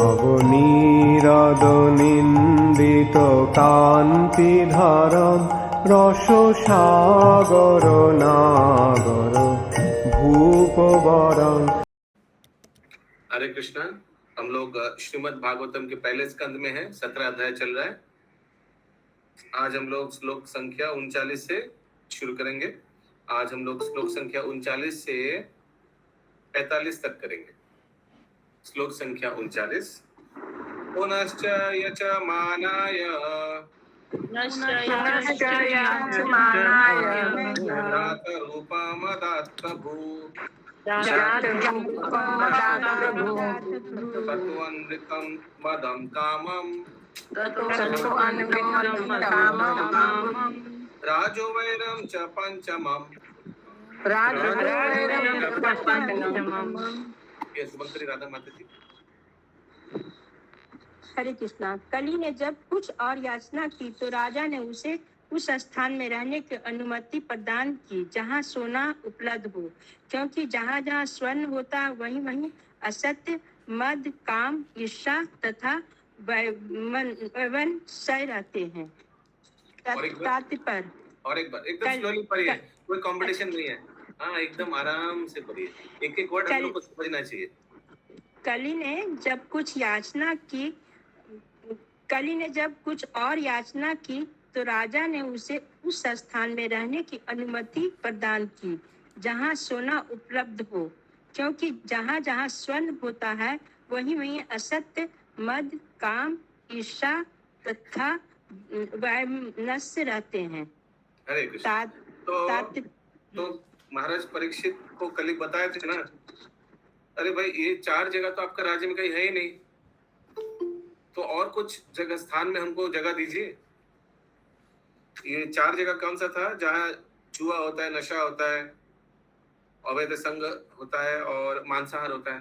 নবনীরদ নিন্দিত কান্তিধারম রস সাগর নাগর ভূপবরং। हरे कृष्णा। हम लोग श्रीमद् भागवतम के पहले स्कंद में हैं, 17 अध्याय चल रहा है। आज हम लोग श्लोक संख्या 39 से शुरू करेंगे। आज हम लोग श्लोक संख्या 39 से 45 तक करेंगे। श्लोक संख्या 39। पुनश्च यच मानाय जात रूपमदात्तभू तत्त्वन्वितं मदं कामं राजोवैरं च पंचमम्। ये सुबंकरी राधा माता जी। हरे कृष्णा। कली ने जब कुछ और याचना की तो राजा ने उसे उस स्थान में रहने की अनुमति प्रदान की जहाँ सोना उपलब्ध हो, क्योंकि जहाँ जहाँ स्वर्ण होता वहीं वहीं असत्य, मद, काम, ईर्ष्या तथा सह रहते हैं। और एक बार एकदम स्लोली पढ़िए, कोई कंपटीशन नहीं है। हाँ, एकदम आराम से पढ़िए, एक एक वर्ड हम लोग को समझना चाहिए। कली ने जब कुछ और याचना की तो राजा ने उसे उस स्थान में रहने की अनुमति प्रदान की जहाँ सोना उपलब्ध हो, क्योंकि जहाँ जहाँ स्वर्ण होता है वहीं वहीं असत्य, मद, काम, ईर्ष्या तथा वैमनस्य रहते हैं। हरे कृष्ण। तो महाराज परीक्षित को कल ही बताए थे ना, अरे भाई ये 4 जगह तो आपका राज्य में कहीं है ही नहीं, तो और कुछ जगह स्थान में हमको जगह दीजिए। ये 4 जगह कौन सा था जहाँ जुआ होता है, नशा होता है, अवैध संग होता है और मांसाहार होता है?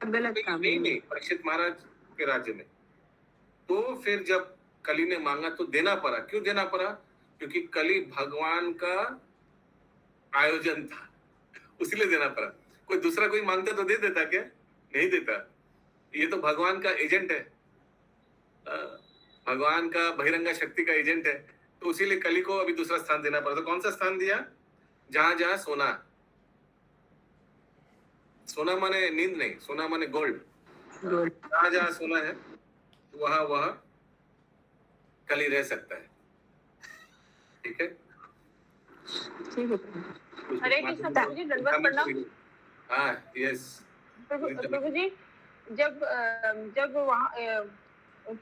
नहीं, परीक्षित महाराज के राज्य में। तो फिर जब कली ने मांगा तो देना पड़ा। क्यों देना पड़ा? क्योंकि कली भगवान का आयोजन था, उसीलिए देना पड़ा। कोई दूसरा कोई मांगता तो दे देता क्या? नहीं देता। ये तो भगवान का एजेंट है, भगवान का बहिरंगा शक्ति का एजेंट है, तो उसीलिए कली को अभी दूसरा स्थान देना पड़ा। तो कौन सा स्थान दिया? जहां जहां सोना, सोना माने नींद नहीं, सोना माने गोल्ड। जहां जहां सोना है वहां वहां कली रह सकता है। ठीक है। हरे कृष्ण। प्रभु जी दंडवत प्रणाम। हाँ, यस प्रभु जी, जब वहाँ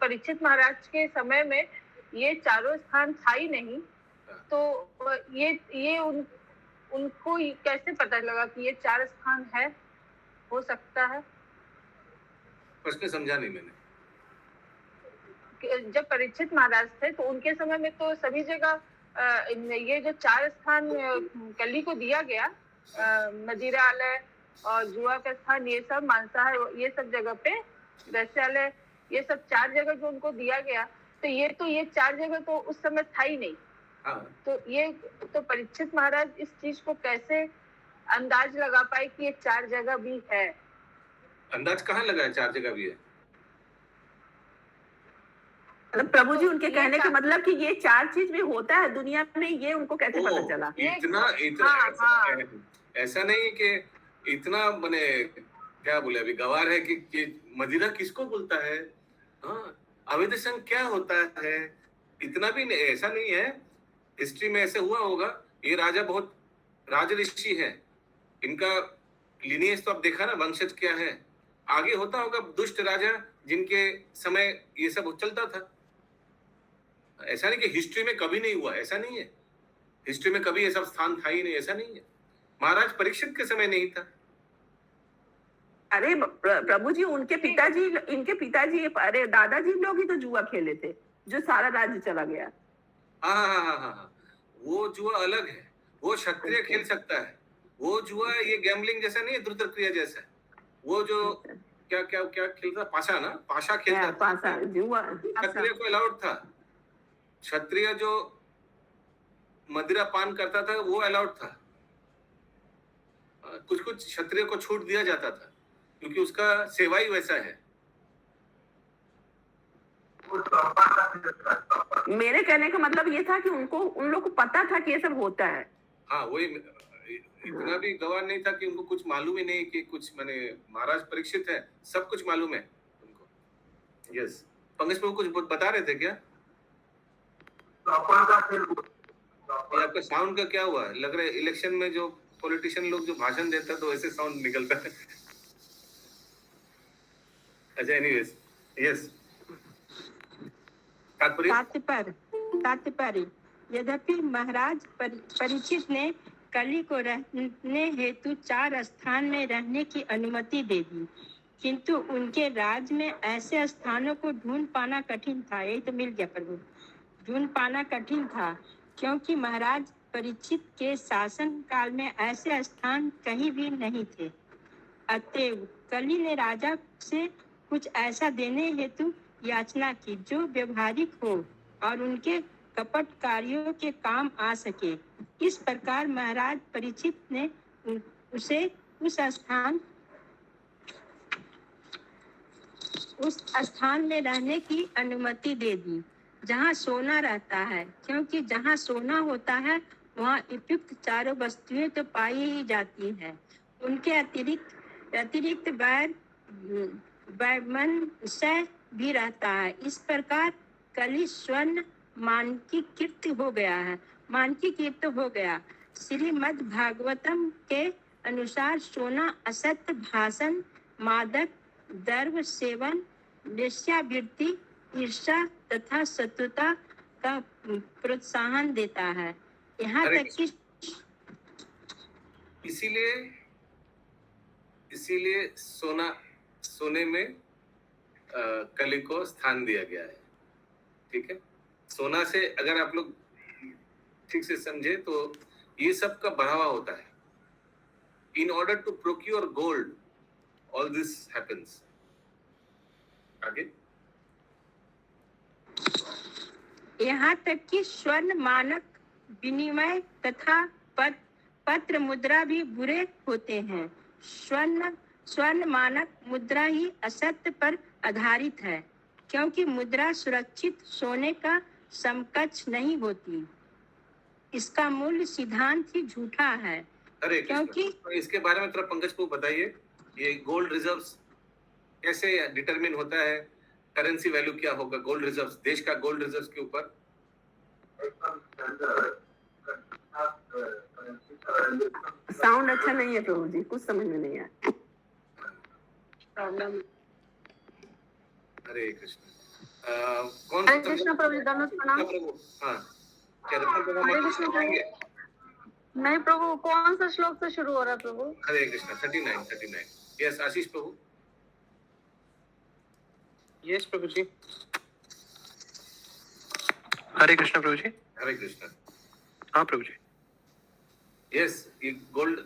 परीक्षित महाराज के समय में ये चारों स्थान था ही नहीं, तो ये उनको कैसे पता लगा कि ये 4 स्थान है, हो सकता है? प्रश्न समझा नहीं मैंने। जब परीक्षित महाराज थे तो उनके समय में तो सभी जगह ये जो 4 स्थान कली को दिया गया, मदिरालय और जुआ का स्थान, ये सब मांसाहार, ये सब जगह पे वैश्यालय, ये सब 4 जगह जो उनको दिया गया, तो ये 4 जगह तो उस समय था ही नहीं। हाँ। तो परीक्षित महाराज इस चीज को कैसे अंदाज लगा पाए कि ये 4 जगह भी है? अंदाज कहाँ लगा है 4 जगह भी है? प्रभु जी, उनके कहने का मतलब कि ये 4 चीज भी होता है दुनिया में, ये उनको कैसे पता चला? इतना ऐसा नहीं कि इतना बने क्या बोले, अभी गवार है कि मदिरा किसको बोलता है, हाँ, अवैध संग क्या होता है, इतना भी नहीं, ऐसा नहीं है। हिस्ट्री में ऐसे हुआ होगा। ये राजा बहुत राजऋषि है, इनका लिनियज तो अब देखा ना, वंशज क्या है। आगे होता होगा दुष्ट राजा जिनके समय ये सब चलता था। ऐसा नहीं कि हिस्ट्री में कभी नहीं हुआ, ऐसा नहीं है। हिस्ट्री में कभी ये सब स्थान था ही नहीं, ऐसा नहीं है। महाराज परीक्षित के समय नहीं था। अरे प्रभु जी, इनके पिताजी, अरे दादाजी लोग ही तो जुआ खेले थे, जो सारा राज्य चला गया। हाँ, वो जुआ अलग है, वो क्षत्रिय खेल सकता है। वो जुआ ये गैम्बलिंग जैसा नहीं है, द्रुत क्रिया जैसा। वो जो क्या खेलता, पाशा ना, पाशा खेलता, क्षत्रिय को अलाउड था। क्षत्रिय जो मदिरा पान करता था वो अलाउड था। कुछ क्षत्रिय को छूट दिया जाता था, क्योंकि उसका सेवा ही वैसा है। मेरे कहने का मतलब ये था कि उन लोग को पता था कि ये सब होता है। हाँ वही, इतना भी गवाह नहीं था कि उनको कुछ मालूम ही नहीं कि कुछ मैंने महाराज परीक्षित है, सब कुछ मालूम है उनको। यस, पंकज प्रभु कुछ बता रहे थे क्या? ये आपका साउंड का क्या हुआ? लग रहा है इलेक्शन में जो पॉलिटिशियन लोग जो भाषण देता है तो ऐसे साउंड निकलता है। अच्छा, एनीवेज, यस। तात्पर्य यद्यपि महाराज परीक्षित ने कली को रहने हेतु 4 स्थान में रहने की अनुमति दे दी, किंतु उनके राज्य में ऐसे स्थानों को ढूंढ पाना कठिन था। यही तो मिल गया प्रभु, ढूंढ पाना कठिन था, क्योंकि महाराज परीक्षित के शासन काल में ऐसे स्थान कहीं भी नहीं थे। अतएव कली ने राजा से कुछ ऐसा देने हेतु याचना की जो व्यवहारिक हो और उनके कपट कार्यों के काम आ सके। इस प्रकार महाराज परीक्षित ने उसे उस स्थान में रहने की अनुमति दे दी जहाँ सोना रहता है, क्योंकि जहाँ सोना होता है वहाँ उपयुक्त 4 वस्तुएं तो पाई ही जाती हैं। उनके अतिरिक्त वैमनस्य भी रहता है। इस प्रकार कली स्वर्ण मानकीकृत हो गया। श्रीमद् भागवतम के अनुसार सोना असत्य भाषण, मादक द्रव्य सेवन, वेश्यावृत्ति, ईर्ष्या तथा शत्रुता का प्रोत्साहन देता है। यहाँ तक कि इसीलिए सोने में कली को स्थान दिया गया है। ठीक है, सोना से अगर आप लोग ठीक से समझे तो ये सब का बढ़ावा होता है। In order to procure gold all this happens. आगे यहाँ तक कि स्वर्ण मानक विनिमय तथा पत्र मुद्रा भी बुरे होते हैं। स्वर्ण मानक मुद्रा ही असत्य पर आधारित है, क्योंकि मुद्रा सुरक्षित सोने का समकक्ष नहीं होती। इसका मूल सिद्धांत ही झूठा है। अरे क्योंकि इसके बारे में थोड़ा पंकज को बताइए, ये गोल्ड रिजर्व्स कैसे डिटरमिन होता है? करेंसी वैल्यू क्या होगा गोल्ड रिजर्व्स, देश का गोल्ड रिजर्व्स के ऊपर? साउंड अच्छा नहीं है प्रभु जी, कुछ समझ में नहीं आया। हरे कृष्ण। कौन हरे कृष्ण प्रभु जी, दंडवत प्रणाम। हाँ, क्या हरे कृष्ण प्रभु? नहीं प्रभु, कौन सा श्लोक से शुरू हो रहा है प्रभु? हरे कृष्ण 39। यस, आशीष प्रभु। यस प्रभु जी। हरे कृष्ण प्रभु जी। हरे कृष्ण। हाँ प्रभु जी। यस, ये गोल्ड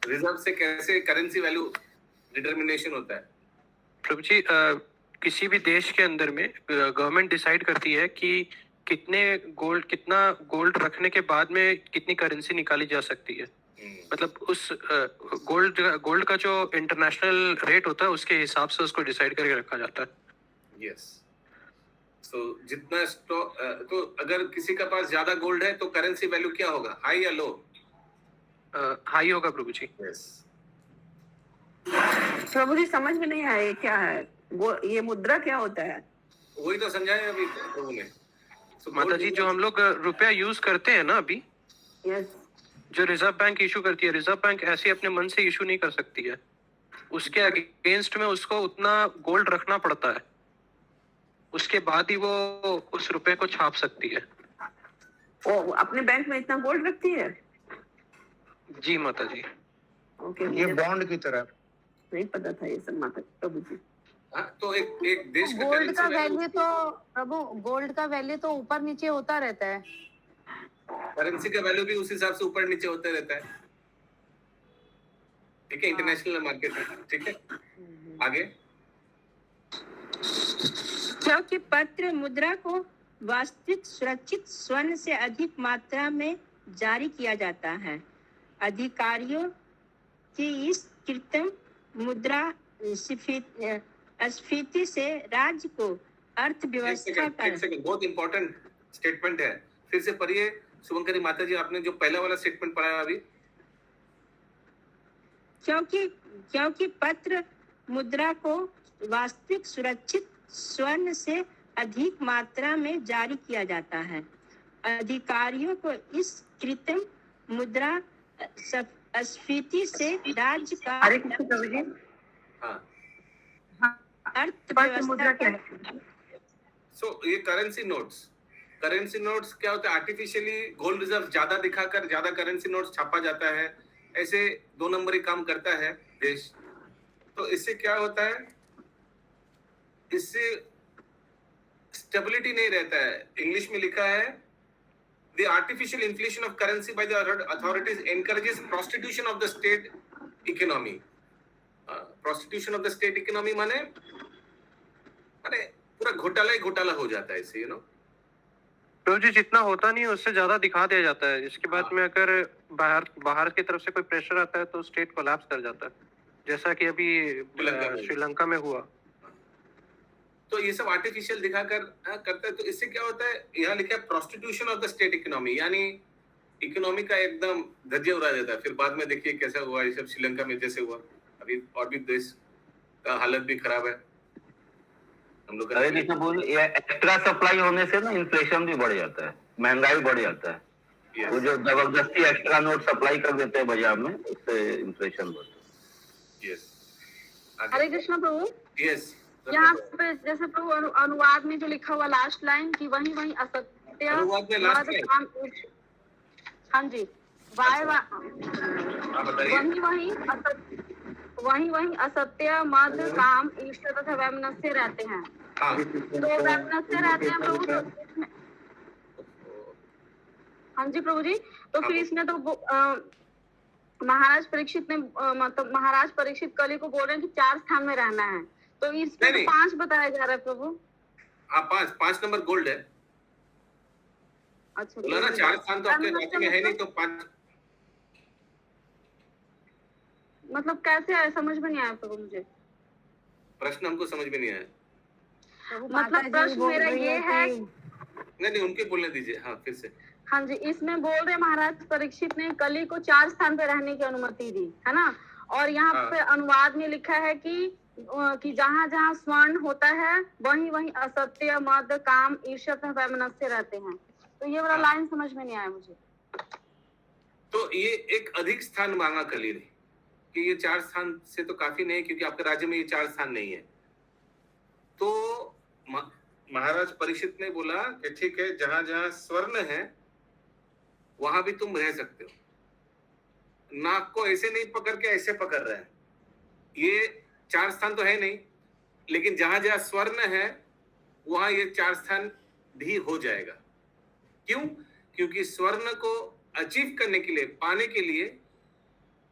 रिजर्व से कैसे करेंसी वैल्यू डिटरमिनेशन होता है? प्रभु जी, किसी भी देश के अंदर में गवर्नमेंट डिसाइड करती है कि कितना गोल्ड रखने के बाद में कितनी करेंसी निकाली जा सकती है। मतलब उस गोल्ड का जो इंटरनेशनल रेट होता है उसके हिसाब से उसको डिसाइड करके रखा जाता है। यस, तो जितना तो अगर किसी का पास ज्यादा गोल्ड है तो करेंसी वैल्यू क्या होगा, हाई या लो? हाई होगा प्रभु जी। यस। प्रभु जी समझ में नहीं आया क्या है ये मुद्रा क्या होता है? वही तो समझाया अभी प्रभु ने। माता जी, जो हम लोग रुपया यूज करते हैं ना अभी, यस, जो रिजर्व बैंक इशू करती है, रिजर्व बैंक ऐसे अपने मन से इशू नहीं कर सकती है। उसके अगेंस्ट में उसको उतना गोल्ड रखना पड़ता है, उसके बाद ही वो उस रुपए को छाप सकती है। वो अपने बैंक में इतना गोल्ड रखती है? जी माता जी। ओके, ये बॉन्ड की तरह नहीं पता था ये सब माता प्रभु जी। हाँ, तो एक देश का गोल्ड का currency वैल्यू तो प्रभु, गोल्ड का वैल्यू तो ऊपर नीचे होता रहता है। करेंसी का वैल्यू भी उस हिसाब से ऊपर नीचे होते रहता है। ठीक है, इंटरनेशनल मार्केट है। ठीक है, आगे। क्योंकि पत्र मुद्रा को वास्तविक सुरक्षित स्वर्ण से अधिक मात्रा में जारी किया जाता है। अधिकारियों की इस कृत्रिम मुद्रा स्फीति से राज्य को अर्थव्यवस्था का एक सेकंड, बहुत इंपॉर्टेंट स्टेटमेंट है, फिर से पढ़िए शुभंकरी माता जी, आपने जो पहला वाला स्टेटमेंट पढ़ा अभी। क्योंकि पत्र मुद्रा को वास्तविक सुरक्षित स्वर्ण से अधिक मात्रा में जारी किया जाता है। अधिकारियों को इस कृत्रिम मुद्रा स्फीति से राज्य का हरे कृष्ण प्रभु जी। हाँ, अर्थव्यवस्था का सो ये करेंसी नोट्स क्या होता है, आर्टिफिशियली गोल्ड रिजर्व ज्यादा दिखाकर ज्यादा करेंसी नोट्स छापा जाता है, ऐसे 2 नंबरी काम करता है देश। तो इससे क्या होता है, इससे स्टेबिलिटी नहीं रहता है। इंग्लिश में लिखा है, the artificial inflation of currency by the authorities encourages prostitution of the state economy. Prostitution of the state economy माने पूरा घोटाला हो जाता है इससे, यू नो। तो जी जितना होता नहीं है उससे ज्यादा दिखा दिया जाता है। इसके बाद में अगर बाहर की तरफ से कोई प्रेशर आता है तो स्टेट कोलैप्स कर जाता है, जैसा कि अभी श्रीलंका में हुआ। तो ये सब आर्टिफिशियल दिखाकर करता है। तो इससे क्या होता है, यहाँ लिखा है prostitution of the state economy, यानी इकोनॉमी का एकदम धज्जिया उड़ा देता है। फिर बाद में देखिए कैसा हुआ, ये सब श्रीलंका में जैसे हुआ, अभी और भी देश का हालत भी खराब है हम लोग। अरे जैसे बोल एक्स्ट्रा सप्लाई होने से ना इन्फ्लेशन भी बढ़ जाता है, महंगाई बढ़ जाता है। वो जो जबरदस्ती एक्स्ट्रा नोट सप्लाई कर देते हैं बाजार में, उससे इन्फ्लेशन बढ़ता है। यस, हरे कृष्ण प्रभु। यस, यहाँ पे जैसे प्रभु अनुवाद में जो लिखा हुआ लास्ट लाइन की वही असत्य, अनुवाद में लास्ट लाइन, हाँ जी, वही असत्य मद काम ईश्वर तथा वैमनस्य रहते हैं। तो वैमनस्य रहते हैं प्रभु, तो हाँ जी प्रभु जी। तो फिर इसमें तो महाराज परीक्षित ने मतलब महाराज परीक्षित कली को बोल रहे हैं कि 4 स्थान में रहना है, तो इसमें तो 5 बताया जा रहा है प्रभु। हाँ, 5 नंबर गोल्ड है। अच्छा, बोला ना 4 स्थान तो आपके राज्य में है नहीं, तो 5 मतलब कैसे आया, समझ में नहीं आया प्रभु मुझे। प्रश्न हमको समझ में नहीं आया। मतलब प्रश्न मेरा ये है, नहीं उनके बोलने दीजिए। हाँ, फिर से। हाँ जी, इसमें बोल रहे महाराज परीक्षित ने कली को 4 स्थान पे रहने की अनुमति दी है ना, और यहाँ पे अनुवाद में लिखा है कि जहाँ जहाँ स्वर्ण होता है वही असत्य मद काम ईर्ष्या वैमनस्य रहते हैं। तो ये वाला लाइन समझ में नहीं आया मुझे। तो ये एक अधिक स्थान मांगा कली ने कि ये 4 स्थान से तो काफी नहीं, क्योंकि आपके राज्य में ये 4 स्थान नहीं है। तो महाराज परीक्षित ने बोला कि ठीक है, जहां जहां स्वर्ण है वहां भी तुम रह सकते हो। नाक को ऐसे नहीं पकड़ के ऐसे पकड़ रहे हैं। ये 4 स्थान तो है नहीं, लेकिन जहां जहां स्वर्ण है वहां ये 4 स्थान भी हो जाएगा। क्यों? क्योंकि स्वर्ण को अचीव करने के लिए, पाने के लिए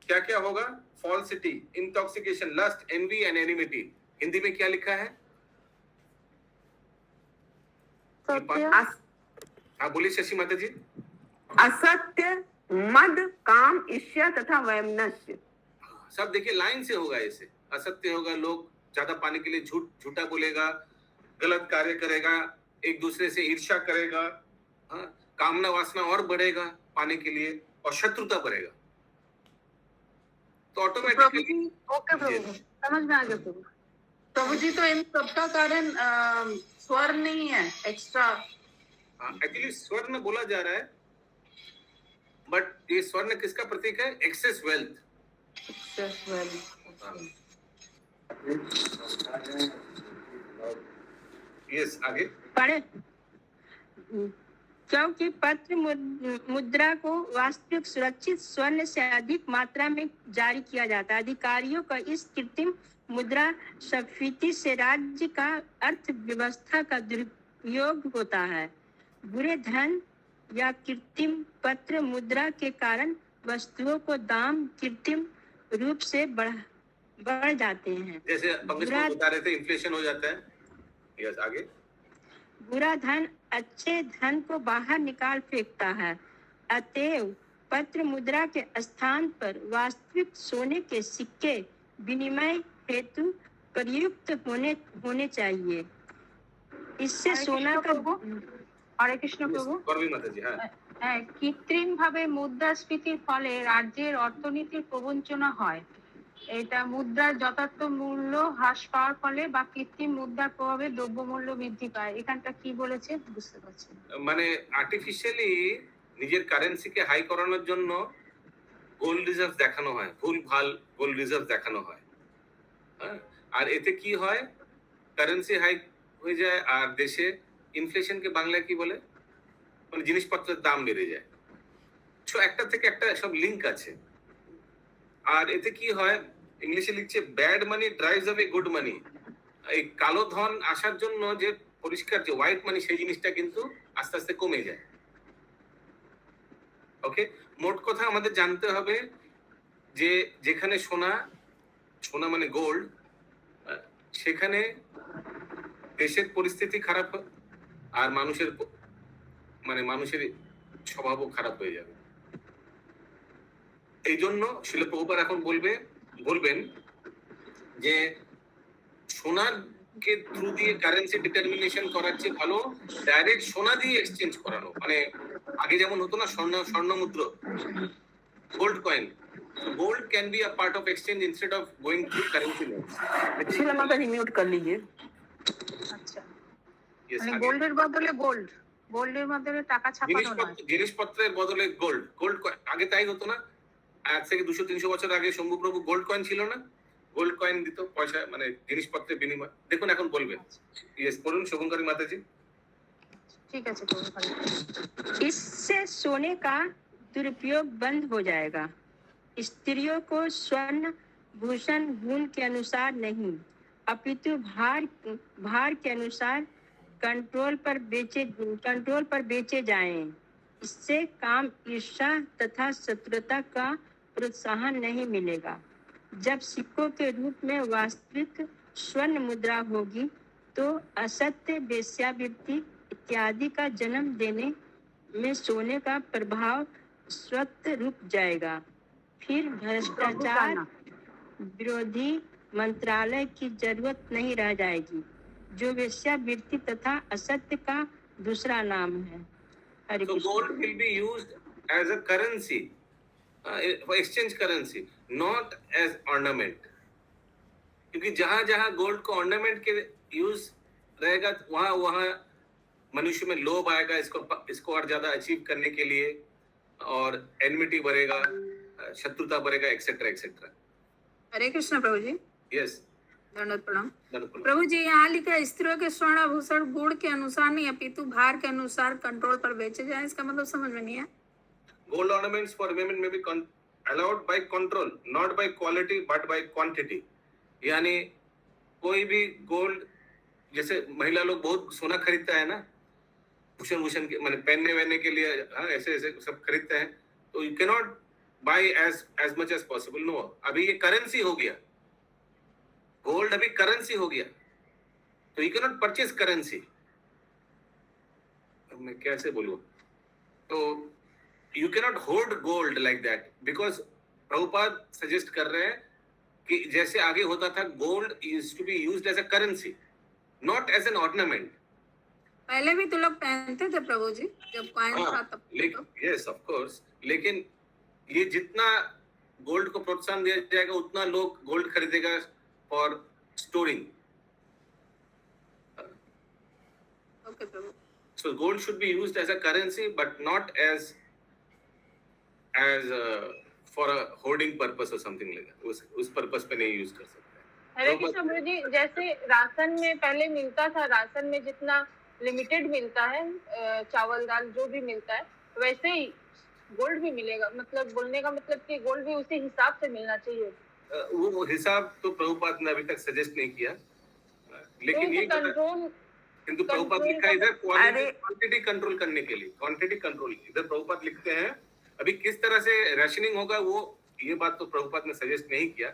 क्या क्या होगा? Falsity, intoxication, lust, envy and enmity. Hindi में क्या लिखा है? हाँ बोलिए शशि माता जी। असत्य मद काम ईर्ष्या तथा वैमनस्य। सब देखिए लाइन से होगा। ऐसे असत्य होगा, लोग ज्यादा पाने के लिए झूठा बोलेगा, गलत कार्य करेगा, एक दूसरे से ईर्ष्या करेगा, कामना वासना और बढ़ेगा पाने के लिए, और शत्रुता बढ़ेगा। तो ऑटोमेटिकली ओके प्रभु, समझ में आ गया प्रभु। प्रभु जी, तो इन सबका कारण स्वर्ण नहीं है, एक्स्ट्रा। एक्चुअली स्वर्ण बोला जा रहा है, बट ये स्वर्ण किसका प्रतीक है? Access wealth. यस, आगे पढ़े। क्योंकि पत्र मुद्रा को वास्तविक सुरक्षित स्वर्ण से अधिक मात्रा में जारी किया जाता है। अधिकारियों का इस कृत्रिम मुद्रा स्फीति से राज्य का अर्थव्यवस्था का दुरुपयोग होता है। बुरे धन या कृत्रिम पत्र मुद्रा के कारण वस्तुओं को दाम कृत्रिम रूप से बढ़ जाते हैं। जैसे पंकज बता रहे थे, इन्फ्लेशन हो जाता है। यस, आगे। बुरा धन अच्छे धन को बाहर निकाल फेंकता है। अतएव पत्र मुद्रा के स्थान पर वास्तविक सोने के सिक्के विनिमय हेतु प्रयुक्त होने चाहिए। इससे सोना का হরে কৃষ্ণ প্রভু করবি মাতাজি, হ্যাঁ। কৃত্রিম ভাবে মুদ্রাস্ফীতির ফলে রাজ্যের অর্থনীতির প্রবঞ্চনা হয়। এটা মুদ্রার যথার্থ মূল্য হ্রাস পাওয়ার ফলে বা কৃত্রিম মুদ্রার প্রভাবে দ্রব্যমূল্য বৃদ্ধি পায়। এখানটা কি বলেছে বুঝতে পারছি না। মানে আর্টিফিশিয়ালি নিজের কারেন্সিকে হাই করানোর জন্য গোল্ড রিজার্ভ দেখানো হয়, ভুল ভাল গোল্ড রিজার্ভ দেখানো হয়, হ্যাঁ। আর এতে কি হয়, কারেন্সি হাই হয়ে যায় আর দেশে ইনফ্লেশনকে বাংলায় কি বলে, মানে জিনিসপত্রের দাম বেড়ে যায়। তো একটা থেকে একটা সব লিংক আছে। আর এতে কি হয়, ইংলিশে লিখছে ব্যাড মানি ড্রাইভস অ্যাওয়ে গুড মানি। এই কালো ধন আসার জন্য যে পরিষ্কার যে হোয়াইট মানি, সেই জিনিসটা কিন্তু আস্তে আস্তে কমে যায়। ওকে, মোট কথা আমাদের জানতে হবে যে যেখানে সোনা মানে গোল্ড, সেখানে দেশের পরিস্থিতি খারাপ হয় আর মানুষের স্বভাবও খারাপ হয়ে যাবে। এই জন্য শিল প্রভুপাদ এখন বলবেন যে সোনাকে থ্রু দিয়ে কারেন্সি ডিটারমিনেশন করার চেয়ে ভালো ডাইরেক্ট সোনা দিয়ে এক্সচেঞ্জ করানো। মানে আগে যেমন হতো না, স্বর্ণ মুদ্রা, gold coin, gold can be a part of exchange instead of going through currency notes. Sheela माता जी म्यूट कर लीजिए। আচ্ছা, Yes, মানে আগে গোল্ডের বদলে গোল্ডের বদলে টাকা ছাপানো নয়। জিনিসপত্রের বদলে গোল্ড আগে তাই হতো না। আজ থেকে 200-300 বছর আগে শম্ভুপ্রভু গোল্ড কয়েন ছিল না, গোল্ড কয়েন দিত পয়সা, মানে জিনিসপত্রের বিনিময়। দেখুন এখন বলবেন। ইয়েস, বলুন শুভঙ্করী মাতাজি। ঠিক আছে প্রভু, হরে কৃষ্ণ। इससे सोने का दुरुपयोग बंद हो जाएगा। स्त्रियों को स्वर्ण भूषण गुण के अनुसार नहीं, अपितु भार के अनुसार कंट्रोल पर बेचे जाएं। इससे काम, ईर्ष्या तथा शत्रुता का प्रोत्साहन नहीं मिलेगा। जब सिक्कों के रूप में वास्तविक स्वर्ण मुद्रा होगी तो असत्य, वेश्यावृत्ति इत्यादि का जन्म देने में सोने का प्रभाव स्वतः रुक जाएगा। फिर भ्रष्टाचार विरोधी मंत्रालय की जरूरत नहीं रह जाएगी, जो वेश्यावृत्ति तथा असत्य का दूसरा नाम है। हरे So Krishna. gold will be used as a currency, for exchange currency, not as ornament. क्योंकि जहां जहां गोल्ड को ऑर्नामेंट के यूज रहेगा, वहां मनुष्य में लोभ आएगा, इसको और ज्यादा अचीव करने के लिए, और एनमिटी बढ़ेगा, शत्रुता बढ़ेगा, एक्सेट्रा एक्सेट्रा। हरे कृष्ण प्रभु जी। यस, दंडवत प्रणाम प्रभु जी। यहाँ लिखा है स्त्रियों के स्वर्ण आभूषण गुण के अनुसार नहीं अपितु भार के अनुसार कंट्रोल पर बेचे जाए। इसका मतलब समझ में नहीं है। Gold ornaments for women may be allowed by control, not by quality but by quantity. यानी कोई भी गोल्ड, जैसे महिला लोग बहुत सोना खरीदता है ना, भूषण के माने पहनने वहनने के लिए, हाँ, ऐसे सब खरीदते हैं, तो you can not buy as much as possible. No, अभी ये करेंसी हो गया, गोल्ड अभी करेंसी हो गया, तो you can not purchase currency. मैं कैसे बोलूं, तो you can not hold gold like that, because Prabhupada suggest कर रहे हैं कि जैसे आगे होता था, gold is to be used as a currency, not as an ornament. पहले भी तो लोग पहनते थे प्रभु जी, जब कॉइन था तब। यस ऑफ कोर्स, लेकिन ये जितना गोल्ड को प्रोत्साहन दिया जाएगा, उतना लोग गोल्ड खरीदेगा for storing. Okay Prabhu. So gold should be used as a currency, but not as for a hoarding purpose or something like that. उस पर्पस पे नहीं यूज कर सकते। हरे कृष्ण प्रभु जी, जैसे राशन में पहले मिलता था, राशन में जितना लिमिटेड मिलता है, चावल दाल जो भी मिलता है, वैसे ही गोल्ड भी मिलेगा। मतलब बोलने का मतलब कि गोल्ड भी उसी हिसाब से मिलना चाहिए। वो हिसाब तो प्रभुपाद ने अभी तक सजेस्ट नहीं किया, लेकिन ये कंट्रोल, किंतु प्रभुपाद लिखा है इधर क्वांटिटी कंट्रोल करने के लिए, क्वांटिटी कंट्रोल इधर प्रभुपाद लिखते हैं। अभी किस तरह से रेशनिंग होगा, वो ये बात तो प्रभुपाद ने सजेस्ट नहीं किया,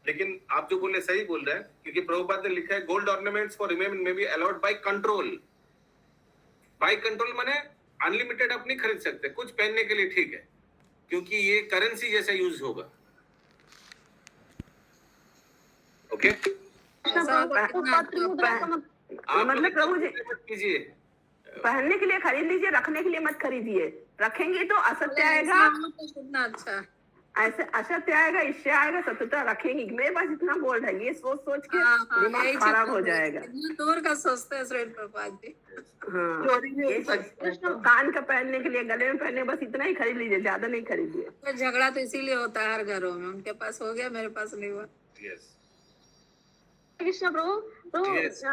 लेकिन आप जो बोल रहे सही बोल रहे हैं, क्योंकि प्रभुपाद ने लिखा है gold ornaments for women may be allowed by control। By control माने अनलिमिटेड आप नहीं खरीद सकते, कुछ पहनने के लिए ठीक है, क्योंकि ये करेंसी जैसा यूज होगा। ओके, ऐसा होता कितना अच्छा होता है। आप मतलब लोग प्रभु जी मत कीजिए। पहनने के लिए खरीद लीजिए, रखने के लिए मत खरीदिए। रखेंगे तो असत्य ऐसा आएगा, हो तो कितना अच्छा। ऐसे असत्य आएगा, ईर्ष्या आएगा, शत्रुता रखेंगे। मेरे पास इतना गोल्ड है, ये सोच सोच के हाँ हाँ, दिमाग यही खराब चीज हो जाएगा। कितना दूर का सोचते हैं श्री प्रभुपाद जी। हाँ, ये कान का पहनने के लिए, गले में पहनने, बस इतना ही खरीद लीजिए, ज्यादा नहीं खरीदिए। तो झगड़ा तो इसीलिए होता है हर घरों में, उनके पास हो गया मेरे पास नहीं हुआ। यस कृष्ण प्रभु, तो Yes.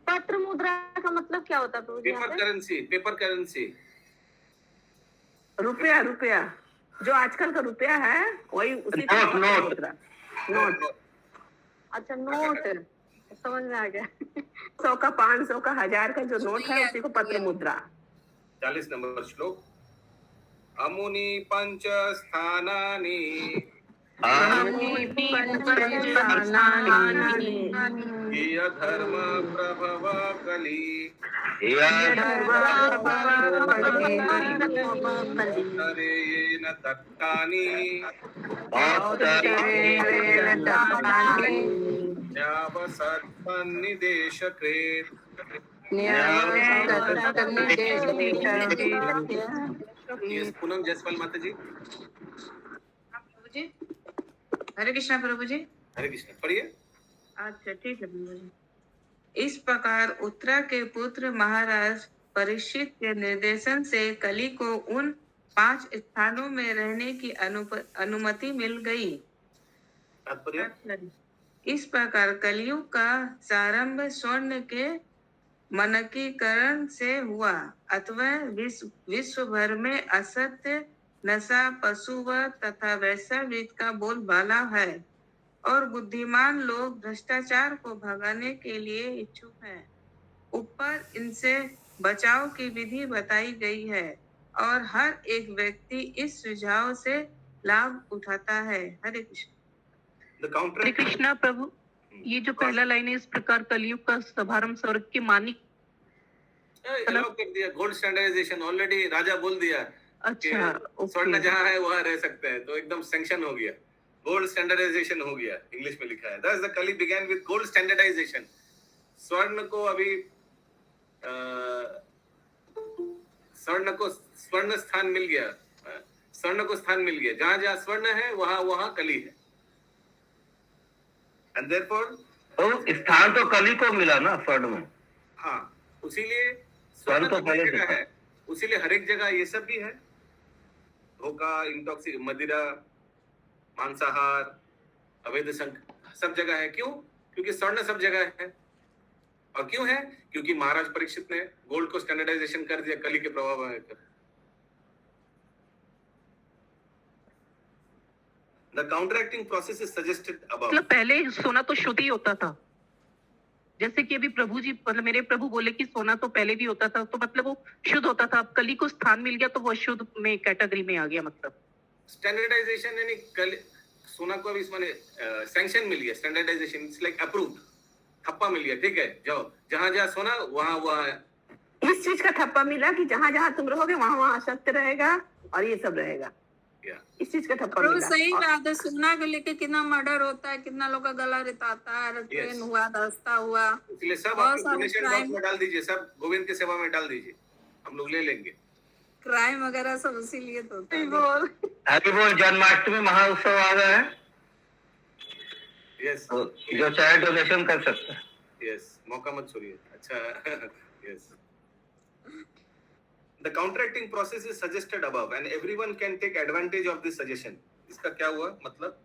पत्र मुद्रा का मतलब क्या होता है प्रभु जी यहाँ पेपर पे? Currency, paper currency. रुपया, रुपया जो आजकल का रुपया है वही उसी को नोट, नोट। मुद्रा, नोट। अच्छा, नोट, समझ में आ गया। 100 का, 500 का, 1000 का जो नोट है उसी को पत्र मुद्रा। 40 नंबर श्लोक। अमुनि पंच स्थानानि हिय धर्म प्रभव कली उत्तरेयेन दत्तानि न्यावसत्पन्निदेशकृत्। Yes, पूनम जायसवाल माता जी। प्रभु जी, हरे कृष्णा प्रभु जी। हरे कृष्ण, पढ़िए। अच्छा ठीक है प्रभु जी। इस प्रकार उत्तरा के पुत्र महाराज परीक्षित के निर्देशन से कली को उन 5 स्थानों में रहने की अनुमति मिल गई। तात्पर्य? इस प्रकार कलियुग का प्रारंभ स्वर्ण के मनकीकरण से हुआ, अथवा विश्व भर में असत्य, नशा, पशुवध तथा वैश्यवृत्ति का बोलबाला है, और बुद्धिमान लोग भ्रष्टाचार को भगाने के लिए इच्छुक हैं। ऊपर इनसे बचाव की विधि बताई गई है, और हर एक व्यक्ति इस सुझाव से लाभ उठाता है। हरे कृष्ण। हरे कृष्णा प्रभु, ये जो पहला लाइन है, इस प्रकार कलयुग का शुभारंभ स्वर्ग के मानिक। अलाउ कर दिया, गोल्ड स्टैंडर्डाइजेशन ऑलरेडी राजा बोल दिया। अच्छा, स्वर्ण जहाँ है वहाँ रह सकते हैं, तो एकदम सैंक्शन हो गया, गोल्ड स्टैंडर्डाइजेशन हो गया। इंग्लिश में लिखा है thus the Kali began with gold standardization। स्वर्ण को अभी स्वर्ण स्थान मिल गया, स्वर्ण को स्थान मिल गया। जहाँ जहाँ स्वर्ण है वहाँ वहाँ कली है। एंड देयरफॉर तो स्थान तो कली को मिला ना स्वर्ण में। हाँ, उसीलिए स्वर्ण तो हर पहले से जगह था। है, उसीलिए हर एक जगह ये सब भी है। धोखा, इंटॉक्सिक, मदिरा, मांसाहार, अवैध सब जगह है। क्यों? क्योंकि स्वर्ण सब जगह है। और क्यों है? क्योंकि महाराज परीक्षित ने गोल्ड को स्टैंडर्डाइजेशन कर दिया कली के प्रभाव में आकर। The counteracting process is suggested above। मतलब पहले सोना तो शुद्ध ही होता था, जैसे कि अभी प्रभु जी, मतलब मेरे प्रभु बोले कि सोना तो पहले भी होता था, तो मतलब वो शुद्ध होता था। अब कली को स्थान मिल गया तो वो शुद्ध में कैटेगरी में आ गया। मतलब स्टैंडर्डाइजेशन यानी कल सोना को अभी इसमें सैंक्शन मिल गया। स्टैंडर्डाइजेशन इट्स लाइक अप्रूव्ड, थप्पा मिल गया। ठीक है, जाओ जहां जहां सोना वहां वहां इस चीज का ठप्पा मिला कि जहाँ जहाँ तुम रहोगे वहाँ वहाँ असत्य रहेगा और ये सब रहेगा। इस चीज का ठप्पा प्रभु मिला। सही बात है, सोना को लेके कितना मर्डर होता है, कितना लोग का गला रिताता है, ट्रेन हुआ, रास्ता हुआ, इसलिए सब बहुत आप सारे डोनेशन crime- बॉक्स में डाल दीजिए, सब गोविंद की सेवा में डाल दीजिए, हम लोग ले लेंगे। क्राइम वगैरह सब इसीलिए तो होता है। हैप्पी बोल जन्माष्टमी महाउत्सव आ रहा है, यस तो जो चाहे डोनेशन कर सकता है। यस, मौका मत छोड़िए। अच्छा yes. The counteracting process is suggested above and everyone can take advantage of this suggestion। इसका क्या हुआ मतलब?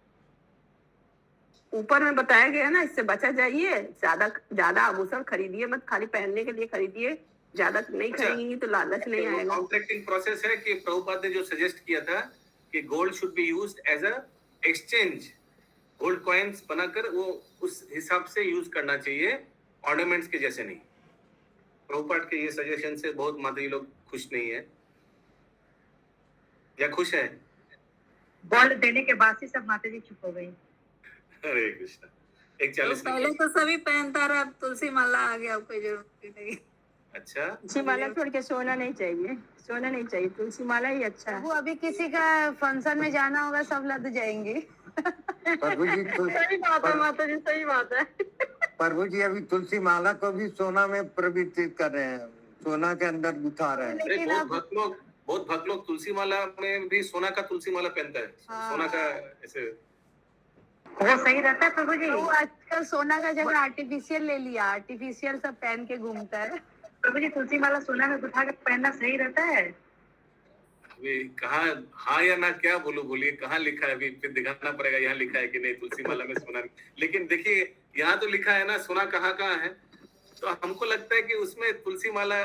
ऊपर में बताया गया ना, इससे बचा जाइए। ज्यादा आभूषण खरीदिए मत, खाली पहनने के लिए खरीदिए। ज्यादा नहीं खरीदेंगे तो लालच नहीं आएगा। काउंटरैक्टिंग प्रोसेस है कि प्रभुपाद ने जो सजेस्ट किया था कि gold should be used as a exchange, gold coins बनाकर वो उस हिसाब से यूज करना चाहिए, ऑर्नामेंट्स के जैसे नहीं। प्रभुपाद के ये सजेशन से बहुत माताजी लोग खुश नहीं है, या खुश है? गोल्ड देने के बाद से सब माता जी चुप हो गई। हरे कृष्णा। एक तो 40 पहले तो सभी पहनता रहा, अब तुलसी माला आ गया, अब कोई जरूरत नहीं। अच्छा, तुलसी माला छोड़ के सोना नहीं चाहिए, सोना नहीं चाहिए, तुलसी माला ही अच्छा है। वो अभी किसी का फंक्शन में जाना होगा, सब लद जाएंगे। प्रभु जी तो सही बात है माता जी, सही बात है। प्रभु जी अभी तुलसी माला को भी सोना में प्रविष्टित कर रहे हैं, सोना के अंदर गुथा रहे हैं। अरे बहुत भक्त लोग तुलसी माला में भी सोना का तुलसी माला पहनता है, सोना का ऐसे। वो सही रहता है प्रभु जी। वो आजकल सोना का जगह आर्टिफिशियल ले लिया, आर्टिफिशियल सब पहन के घूमता है। प्रभु जी तुलसी माला सोना में गुथा के पहनना सही रहता है? अभी कहाँ हाँ या ना क्या बोलिए, कहाँ लिखा है? अभी फिर दिखाना पड़ेगा यहाँ लिखा है कि नहीं तुलसी माला में सोना। लेकिन देखिए यहाँ तो लिखा है ना सोना कहाँ कहाँ है, तो हमको लगता है कि उसमें तुलसी माला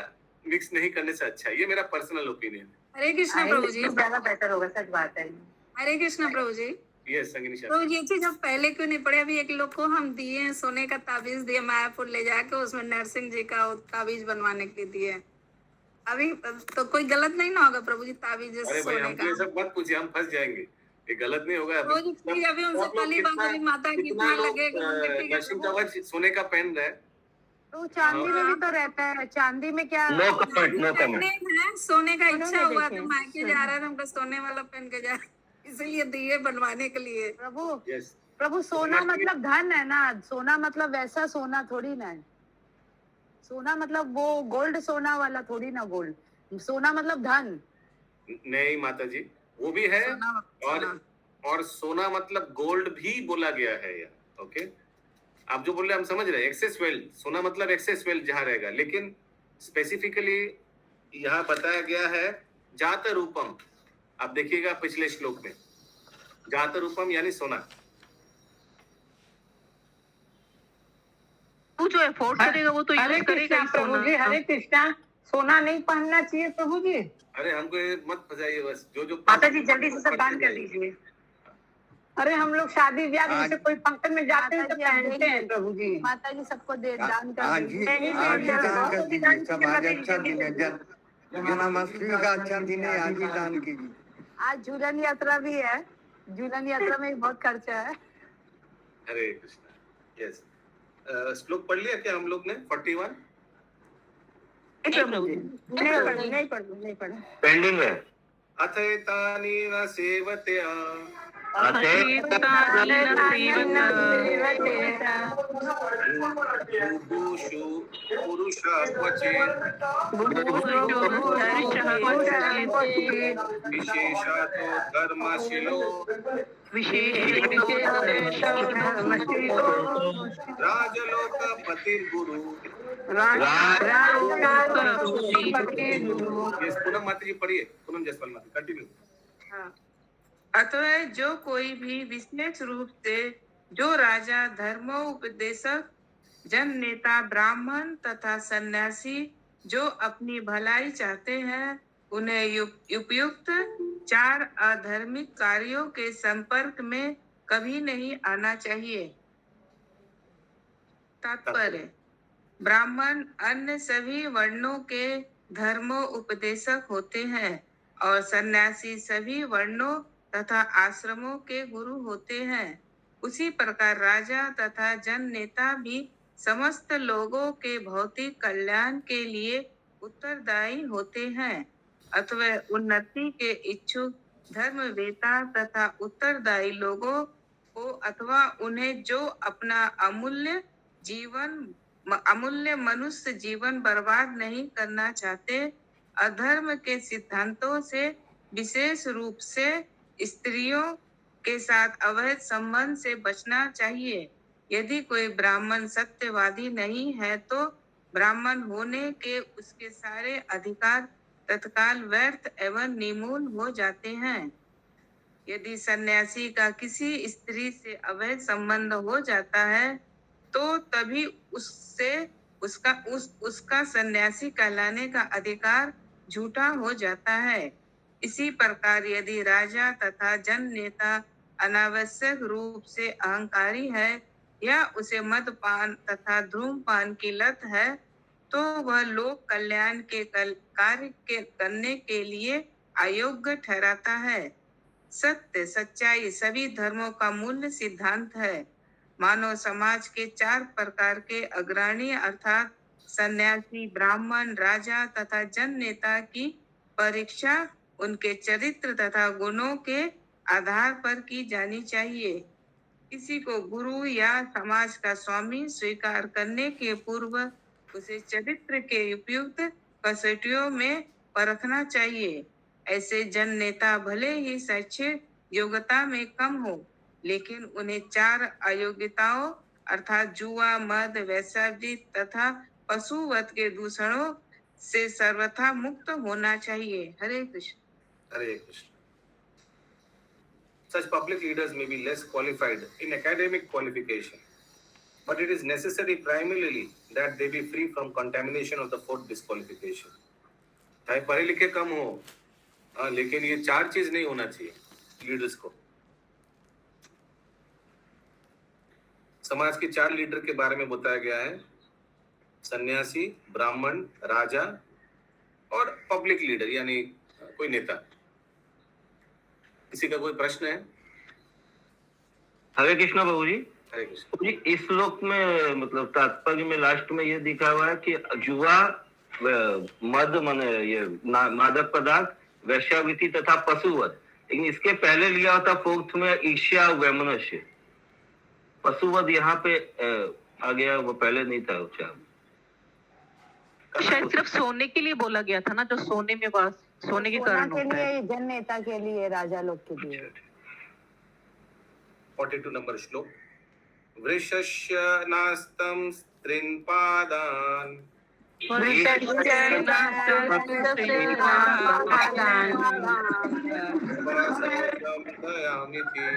मिक्स नहीं करने से अच्छा है। ये मेरा पर्सनल ओपिनियन है। हरे कृष्ण प्रभु जी। ज्यादा बेटर होगा, सच बात है। हरे कृष्ण प्रभु जी। यस संगिनी तो ये चीज अब पहले क्यों नहीं पड़े? अभी एक लोग को हम दिए हैं सोने का ताबीज दिए, मायापुर ले जाके उसमें नरसिंह जी का ताबीज बनवाने के लिए दिए। अभी तो कोई गलत नहीं ना होगा प्रभु जी ताबीज अरे भाई सोने हमको का? ये सब मत पूछिए, हम फंस जाएंगे। ये गलत नहीं होगा। प्रभु जी प्लीज अभी उनसे कल ही बात हुई, माता कितना लगेगा? नरसिंह कवच सोने का पहन रहे हैं। तो चांदी में भी तो रहता है, चांदी में क्या? No comment, no comment. है सोने का इच्छा उन्होंने हुआ देखे। तो मायके जा रहा था, हमको सोने वाला पहन के जा, इसीलिए दिए बनवाने के लिए। प्रभु यस प्रभु सोना मतलब धन है ना, सोना मतलब वैसा सोना थोड़ी ना है। सोना मतलब वो गोल्ड सोना वाला थोड़ी ना, गोल्ड सोना मतलब धन। नहीं माता जी वो भी है, सोना और सोना मतलब गोल्ड भी बोला गया है यार। ओके आप जो बोल रहे हैं हम समझ रहे हैं, एक्सेस वेल्थ, सोना मतलब एक्सेस वेल्थ जहाँ रहेगा। लेकिन स्पेसिफिकली यहाँ बताया गया है जात रूपम। आप देखिएगा पिछले श्लोक में जात रूपम यानी सोना। तू जो एफोर्ड करेगा वो तो यूज करेगा ही प्रभु जी, सोना। हरे कृष्णा। सोना नहीं पहनना चाहिए प्रभु जी। अरे हमको ये मत फंसाइए बस, जो माता जी जल्दी से सब दान कर दीजिए। अरे हम लोग शादी ब्याह में जैसे कोई फंक्शन में जाते हैं तो माता जी, पहनते हैं प्रभु जी। माता जी सबको दे दान कर आज दीजिए। ही दान कर दीजिए, सब आज अच्छा दिन है। जन्माष्टमी का अच्छा दिन है, आज ही दान कीजिए। आज झूलन यात्रा भी है, झूलन यात्रा में भी बहुत खर्चा है। हरे कृष्णा। यस श्लोक पढ़ लिया क्या हम लोग ने 41? नहीं पढ़ा। पेंडिंग है। अथैतानि न सेवत्या बुभुषु पुरुषाक्वचेत् विशेषातो धर्मशीलो राजलोकपतिर्गुरु। यस पूनम माता जी पढ़िए, पूनम जसपाल माता कंटिन्यू। अतः जो कोई भी विशेष रूप से जो राजा, धर्मोपदेशक, जन नेता, ब्राह्मण तथा सन्यासी जो अपनी भलाई चाहते हैं, उन्हें उपयुक्त 4 अधार्मिक कार्यों के संपर्क में कभी नहीं आना चाहिए। तात्पर्य: ब्राह्मण अन्य सभी वर्णों के धर्मोपदेशक होते हैं और सन्यासी सभी वर्णों तथा आश्रमों के गुरु होते हैं। उसी प्रकार राजा तथा जन नेता भी समस्त लोगों के भौतिक कल्याण के लिए उत्तरदायी होते हैं। अथवा उन्नति के इच्छुक धर्मवेता तथा उत्तरदायी लोगों को अथवा उन्हें जो अपना अमूल्य मनुष्य जीवन बर्बाद नहीं करना चाहते, अधर्म के सिद्धांतों से विशेष रूप से स्त्रियों के साथ अवैध संबंध से बचना चाहिए। यदि कोई ब्राह्मण सत्यवादी नहीं है तो ब्राह्मण होने के उसके सारे अधिकार तत्काल व्यर्थ एवं निर्मूल हो जाते हैं। यदि सन्यासी का किसी स्त्री से अवैध संबंध हो जाता है तो तभी उसका सन्यासी कहलाने का अधिकार झूठा हो जाता है। इसी प्रकार यदि राजा तथा जन नेता अनावश्यक रूप से अहंकारी है या उसे मदपान तथा धूमपान की लत है तो वह लोक कल्याण के कार्य करने के लिए अयोग्य ठहराता है। सत्य, सच्चाई सभी धर्मों का मूल सिद्धांत है। मानव समाज के 4 प्रकार के अग्रणी अर्थात सन्यासी, ब्राह्मण, राजा तथा जन नेता की परीक्षा उनके चरित्र तथा गुणों के आधार पर की जानी चाहिए। किसी को गुरु या समाज का स्वामी स्वीकार करने के पूर्व उसे चरित्र के उपयुक्त कसौटियों में परखना चाहिए। ऐसे जन नेता भले ही शैक्षिक योग्यता में कम हो, लेकिन उन्हें 4 अयोग्यताओं अर्थात जुआ, मद, वेश्यावृत्ति तथा पशुवध के दूषणों से सर्वथा मुक्त होना चाहिए। हरे कृष्ण। हरे Krishna. Such public leaders may be less qualified in academic qualification, but it is necessary primarily that they be free from contamination of the 4th disqualification. चाहे पढ़े लिखे कम हो, लेकिन ये 4 चीज नहीं होना चाहिए लीडर्स को। समाज के 4 लीडर के बारे में बताया गया है, सन्यासी, ब्राह्मण, राजा और पब्लिक लीडर यानी कोई नेता। किसी का कोई प्रश्न है? हरे कृष्णा प्रभु जी। हरे कृष्ण। प्रभु जी, इस श्लोक में मतलब तात्पर्य में लास्ट में ये दिखा हुआ है कि जुआ, मद माने ये मादक पदार्थ, वेश्यावृत्ति तथा पशुवध, लेकिन इसके पहले लिया होता 4th में ईर्ष्या, वैमनस्य। पशुवध यहाँ पे आ गया, वो पहले नहीं था उच्चारण। शायद सिर्फ सोने के लिए बोला गया था ना, जो सोने में वास, सोने के कारण के होता है। लिए, जन नेता के लिए, राजा लोग के लिए। 42 नंबर श्लोक। वृषस्य नास्तं स्त्रीन्पादान् दयामिति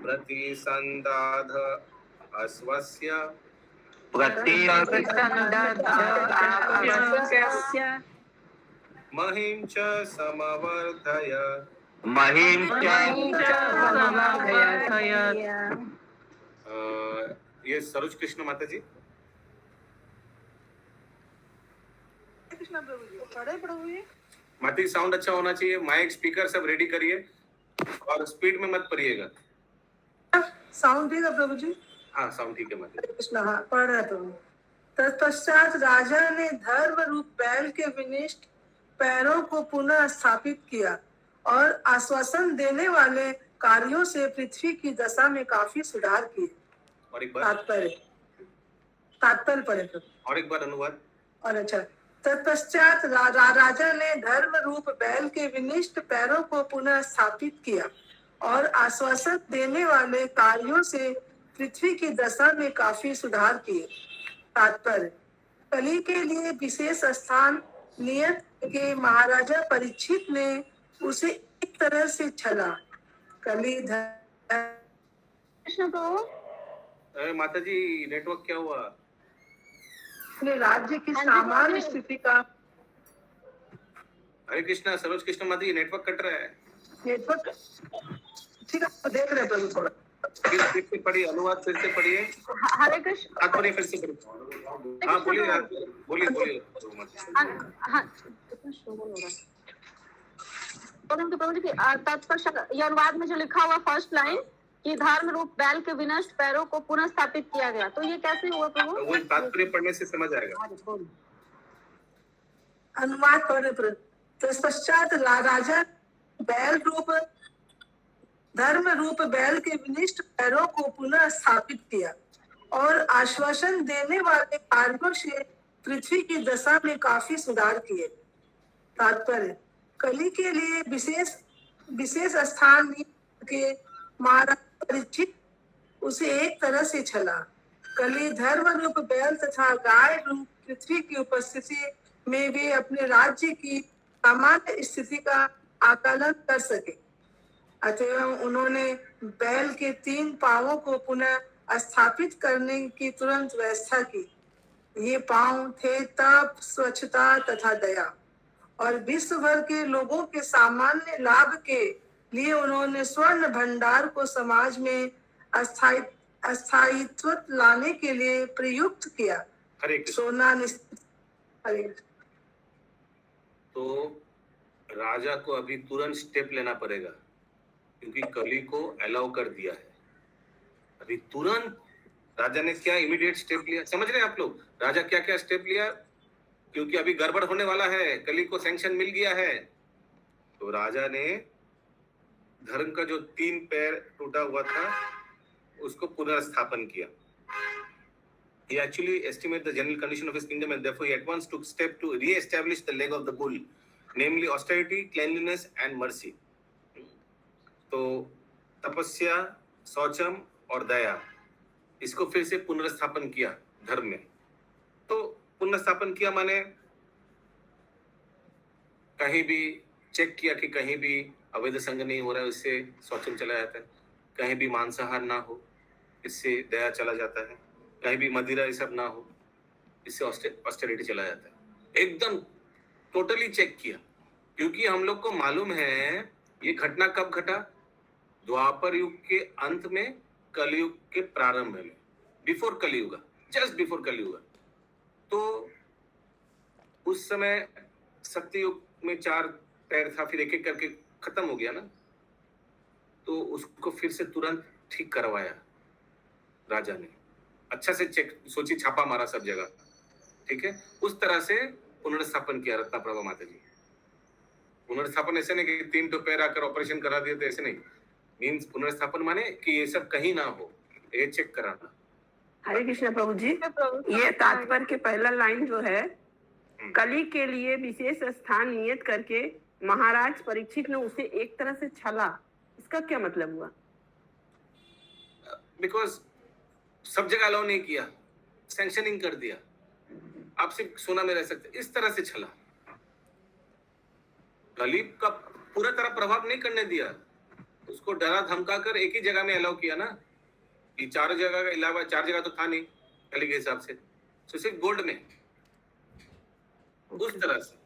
प्रतिसन्दाध अश्वस्य महिं च समवर्धय। ये सरोज कृष्ण माता जी। माता जी साउंड अच्छा होना चाहिए, माइक स्पीकर सब रेडी करिए और स्पीड में मत पढ़िएगा। साउंड ठीक है प्रभु जी? हाँ साउंड ठीक है माता जी। कृष्ण, हाँ पढ़ रहे प्रभु। तत्पश्चात राजा ने धर्म रूप बैल के विनिष्ट पैरों को पुनः स्थापित किया और आश्वासन देने वाले कार्यों से पृथ्वी की दशा में काफी सुधार किए। और एक बार तात्पर्य पढ़े प्रभु। और एक बार अनुवाद। और अच्छा, तत्पश्चात राजा ने धर्म रूप बैल के विनिष्ट पैरों को पुनः स्थापित किया और आश्वासन देने वाले कार्यों से पृथ्वी की दशा में काफी सुधार किए। तात्पर्य, कली के लिए विशेष स्थान नियत के महाराजा परीक्षित ने उसे एक तरह से छला। कली कृष्ण प्रभु। अरे माता जी नेटवर्क क्या हुआ? अपने राज्य की सामान्य स्थिति का। हरे कृष्णा। सरोज कृष्ण माता जी नेटवर्क कट रहा है। नेटवर्क ठीक है, देख रहे प्रभु। थोड़ा फिर से पढ़िए, अनुवाद फिर से पढ़िए। हरे कृष्ण। तात्पर्य फिर से पढ़िए। हाँ बोलिए। परंतु प्रभु जी तत्पश्चात ये अनुवाद में जो लिखा हुआ फर्स्ट लाइन कि धर्म रूप बैल के विनष्ट पैरों को पुनः स्थापित किया गया, तो ये कैसे हुआ प्रभु? वो तात्पर्य पढ़ने से समझ आएगा। अनुवाद पढ़ने पर तत्पश्चात राजा धर्म रूप बैल के विनिष्ट पैरों को पुनः स्थापित किया और आश्वासन देने वाले कार्यों से पृथ्वी की दशा में काफी सुधार किए। तात्पर्य, कली के लिए विशेष स्थान के महाराज परीक्षित उसे एक तरह से छला। कली धर्म रूप बैल तथा गाय रूप पृथ्वी की उपस्थिति में वे अपने राज्य की सामान्य स्थिति का आकलन कर सके, अतः उन्होंने बैल के 3 पांवों को पुनः स्थापित करने की तुरंत व्यवस्था की। ये पांव थे तप, स्वच्छता तथा दया, और विश्व भर के लोगों के सामान्य लाभ के लिए उन्होंने स्वर्ण भंडार को समाज में अस्थायित्व लाने के लिए प्रयुक्त किया। सोना तो राजा को अभी तुरंत स्टेप लेना पड़ेगा, क्योंकि कली को अलाउ कर दिया है। अभी तुरंत राजा ने क्या इमीडिएट स्टेप लिया, समझ रहे हैं आप लोग? राजा क्या क्या स्टेप लिया, क्योंकि अभी गड़बड़ होने वाला है, कली को सैंक्शन मिल गया है। तो राजा ने धर्म का जो 3 पैर टूटा हुआ था उसको पुनर्स्थापन किया. He actually estimated the general condition of his kingdom and therefore he at once took step to re-establish the leg of the bull, namely austerity, cleanliness and mercy. तो तपस्या, शौचम और दया, इसको फिर से पुनर्स्थापन किया धर्म में. तो पुनर्स्थापन किया माने कहीं भी चेक किया कि कहीं भी अवैध संग नहीं हो रहा है, इससे शौचम चला जाता है. कहीं भी मांसाहार ना हो, इससे दया चला जाता है. कहीं भी मदिरा ये सब ना हो, इससे ऑस्टेरिटी चला जाता है. एकदम टोटली चेक किया, क्योंकि हम लोग को मालूम है ये घटना कब घटा. द्वापर युग के अंत में, कलयुग के प्रारंभ में, बिफोर कलयुग, जस्ट बिफोर कलयुग. तो उस समय सत्ययुग में 4 पैर था, फिर एक एक करके खत्म हो गया ना. तो उसको फिर से तुरंत ठीक करवाया राजा ने. अच्छा से चेक, सोची, छापा मारा सब जगह. ठीक है, उस तरह से पुनर्स्थापन किया रत्नाप्रभा माता जी. पुनर्स्थापन ऐसे नहीं कि 3 पैर आकर ऑपरेशन करा दिए, तो ऐसे नहीं. मीन्स पुनर्स्थापन माने कि ये सब कहीं ना हो, ये चेक कराना. हरे कृष्ण प्रभु जी, ये तात्पर्य के पहला लाइन जो है, कली के लिए विशेष स्थान नियत करके महाराज परीक्षित ने उसे एक तरह से छला, इसका क्या मतलब हुआ? बिकॉज सब जगह अलाउ नहीं किया, सैंक्शनिंग कर दिया. आप सिर्फ सोना में रह सकते, इस तरह से छला. कली का पूरा तरह प्रभाव नहीं करने दिया, उसको डरा धमका कर एक ही जगह में अलाउ किया ना. ये 4 जगह का अलावा 4 जगह तो था नहीं कली के हिसाब से, तो सिर्फ गोल्ड में. उस तरह से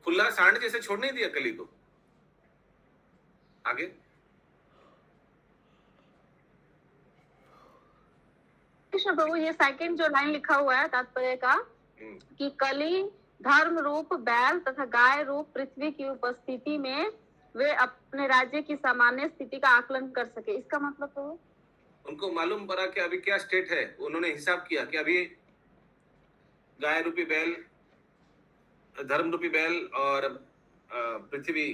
खुला सांड जैसे छोड़ नहीं दिया कली को. आगे कृष्ण प्रभु, ये सेकंड जो लाइन लिखा हुआ है तात्पर्य का कि कली धर्म रूप बैल तथा गाय रूप पृथ्वी की उपस्थिति में वे अपने राज्य की सामान्य स्थिति का आकलन कर सके, इसका मतलब तो उनको मालूम पड़ा कि अभी क्या स्टेट है. उन्होंने हिसाब किया कि अभी गाय रूपी बैल, धर्म रूपी बैल और पृथ्वी,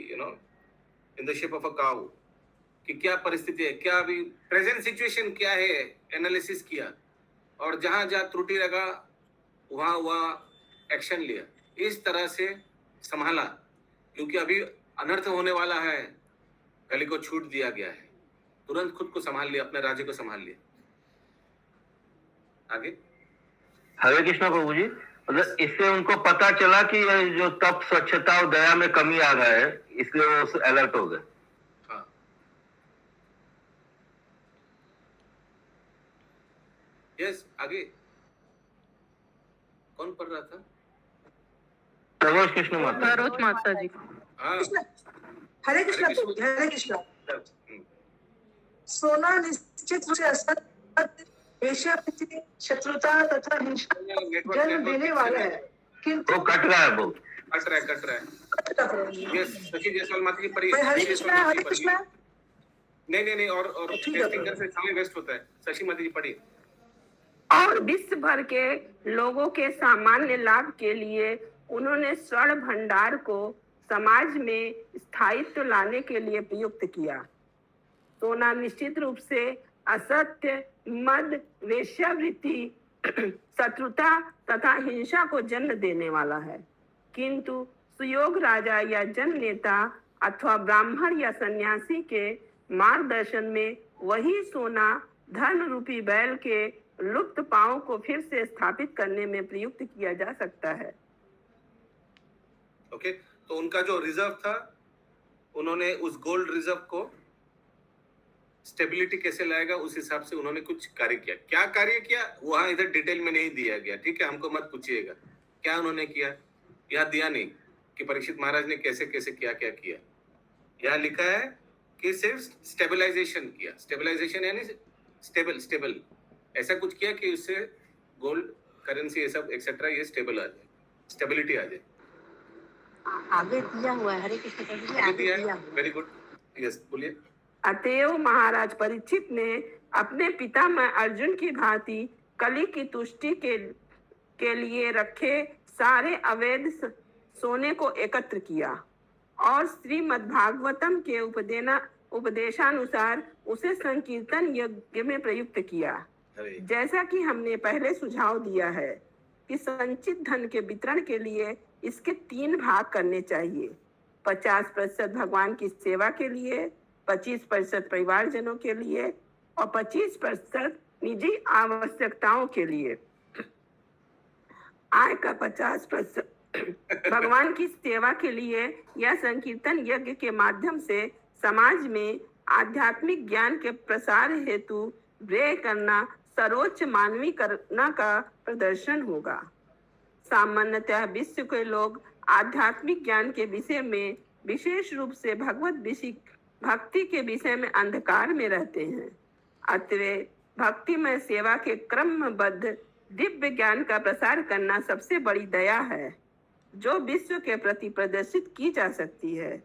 in the shape of a cow, कि क्या परिस्थिति है, क्या अभी प्रेजेंट सिचुएशन क्या है, एनालिसिस किया. और जहां जहां त्रुटि लगा वहां एक्शन लिया. इस तरह से संभाला, क्योंकि अभी अनर्थ होने वाला है. कली को छूट दिया गया है, तुरंत खुद को संभाल लिया, अपने राज्य को संभाल लिया. आगे हरे कृष्णा प्रभु जी, मतलब इससे उनको पता चला कि ये जो तप, स्वच्छता और दया में कमी आ रहा है, इसलिए वो अलर्ट हो गए. हाँ. यस, आगे कौन पढ़ रहा था? सरोज कृष्ण माता. सरोज माता जी. हाँ. हरे कृष्णा प्रभु जी, हरे कृष्णा. सोना निश्चित रूप से असत्य, वेश्यावृत्ति, शत्रुता तथा हिंसा जन्म देने वाला है, किंतु वो कट रहा है बहुत. कट रहा है. यस, सची जयसवाल माता की पढ़िए. हरे कृष्णा, हरे कृष्णा. नहीं, और टेस्टिंग करने से समय वेस्ट होता है. शशि माता जी पढ़िए. और विश्व भर के लोगों के सामान्य लाभ के लिए उन्होंने स्वर्ण भंडार को समाज में स्थायित्व लाने के लिए प्रयुक्त किया. सोना निश्चित रूप से असत्य, मद, वेश्यावृत्ति, शत्रुता तथा हिंसा को जन्म देने वाला है, किंतु सुयोग राजा या जन नेता अथवा ब्राह्मण या सन्यासी के मार्गदर्शन में वही सोना धर्म रूपी बैल के लुप्त पांव को फिर से स्थापित करने में प्रयुक्त किया जा सकता है. ओके, तो उनका जो रिजर्व था, उन्होंने उस गोल्ड रिजर्व को स्टेबिलिटी कैसे लाएगा उस हिसाब से उन्होंने कुछ कार्य किया. क्या कार्य किया वहां इधर डिटेल में नहीं दिया गया. ठीक है, हमको मत पूछिएगा क्या उन्होंने किया, यहाँ दिया नहीं कि परीक्षित महाराज ने कैसे कैसे क्या किया. यहाँ लिखा है कि सिर्फ स्टेबलाइजेशन किया. स्टेबलाइजेशन यानी स्टेबल ऐसा कुछ किया कि उससे गोल्ड करेंसी ये सब एक्सेट्रा ये स्टेबल आ जाए, स्टेबिलिटी आ जाए. आगे दिया हुआ है. हरे कृष्ण प्रभु जी, आगे दिया हुआ है. Very good. यस, बोलिए. अतएव महाराज परीक्षित ने अपने पितामह अर्जुन की भांति कली की तुष्टि के लिए रखे सारे अवैध सोने को एकत्र किया और श्रीमद्भागवतम के उपदेशानुसार उसे संकीर्तन यज्ञ में प्रयुक्त किया। जैसा कि हमने पहले सुझाव दिया है कि संचित धन के वितरण के लिए इसके 3 भाग करने चाहिए। 50% भगवान की सेवा के लिए, 25% परिवारजनों के लिए और 25% निजी आवश्यकताओं के लिए। आय का 50% भगवान की सेवा के लिए या संकीर्तन यज्ञ के माध्यम से समाज में आध्यात्मिक ज्ञान के प्रसार हेतु व्यय करना सर्वोच्च मानवीय करुणा का प्रदर्शन होगा। सामान्यतः विश्व के लोग आध्यात्मिक ज्ञान के विषय में, विशेष रूप से भक्ति के विषय में अंधकार में रहते हैं। अतः भक्तिमय सेवा के क्रमबद्ध दिव्य ज्ञान का प्रसार करना सबसे बड़ी दया है जो विश्व के प्रति प्रदर्शित की जा सकती है।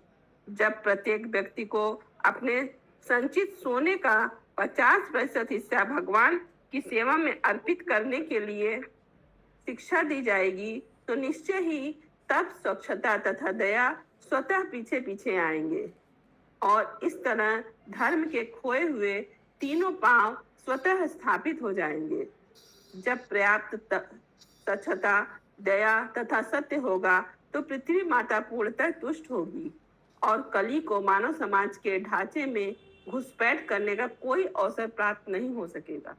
जब प्रत्येक व्यक्ति को अपने संचित सोने का 50% हिस्सा भगवान की सेवा में अर्पित करने के लिए शिक्षा दी जाएगी तो निश्चय ही तब स्वच्छता तथा दया स्वतः पीछे पीछे आएंगे और इस तरह धर्म के खोए हुए तीनों पांव स्वतः स्थापित हो जाएंगे। जब पर्याप्त स्वच्छता, दया तथा सत्य होगा तो पृथ्वी माता पूर्णतः तुष्ट होगी और कली को मानव समाज के ढांचे में घुसपैठ करने का कोई अवसर प्राप्त नहीं हो सकेगा।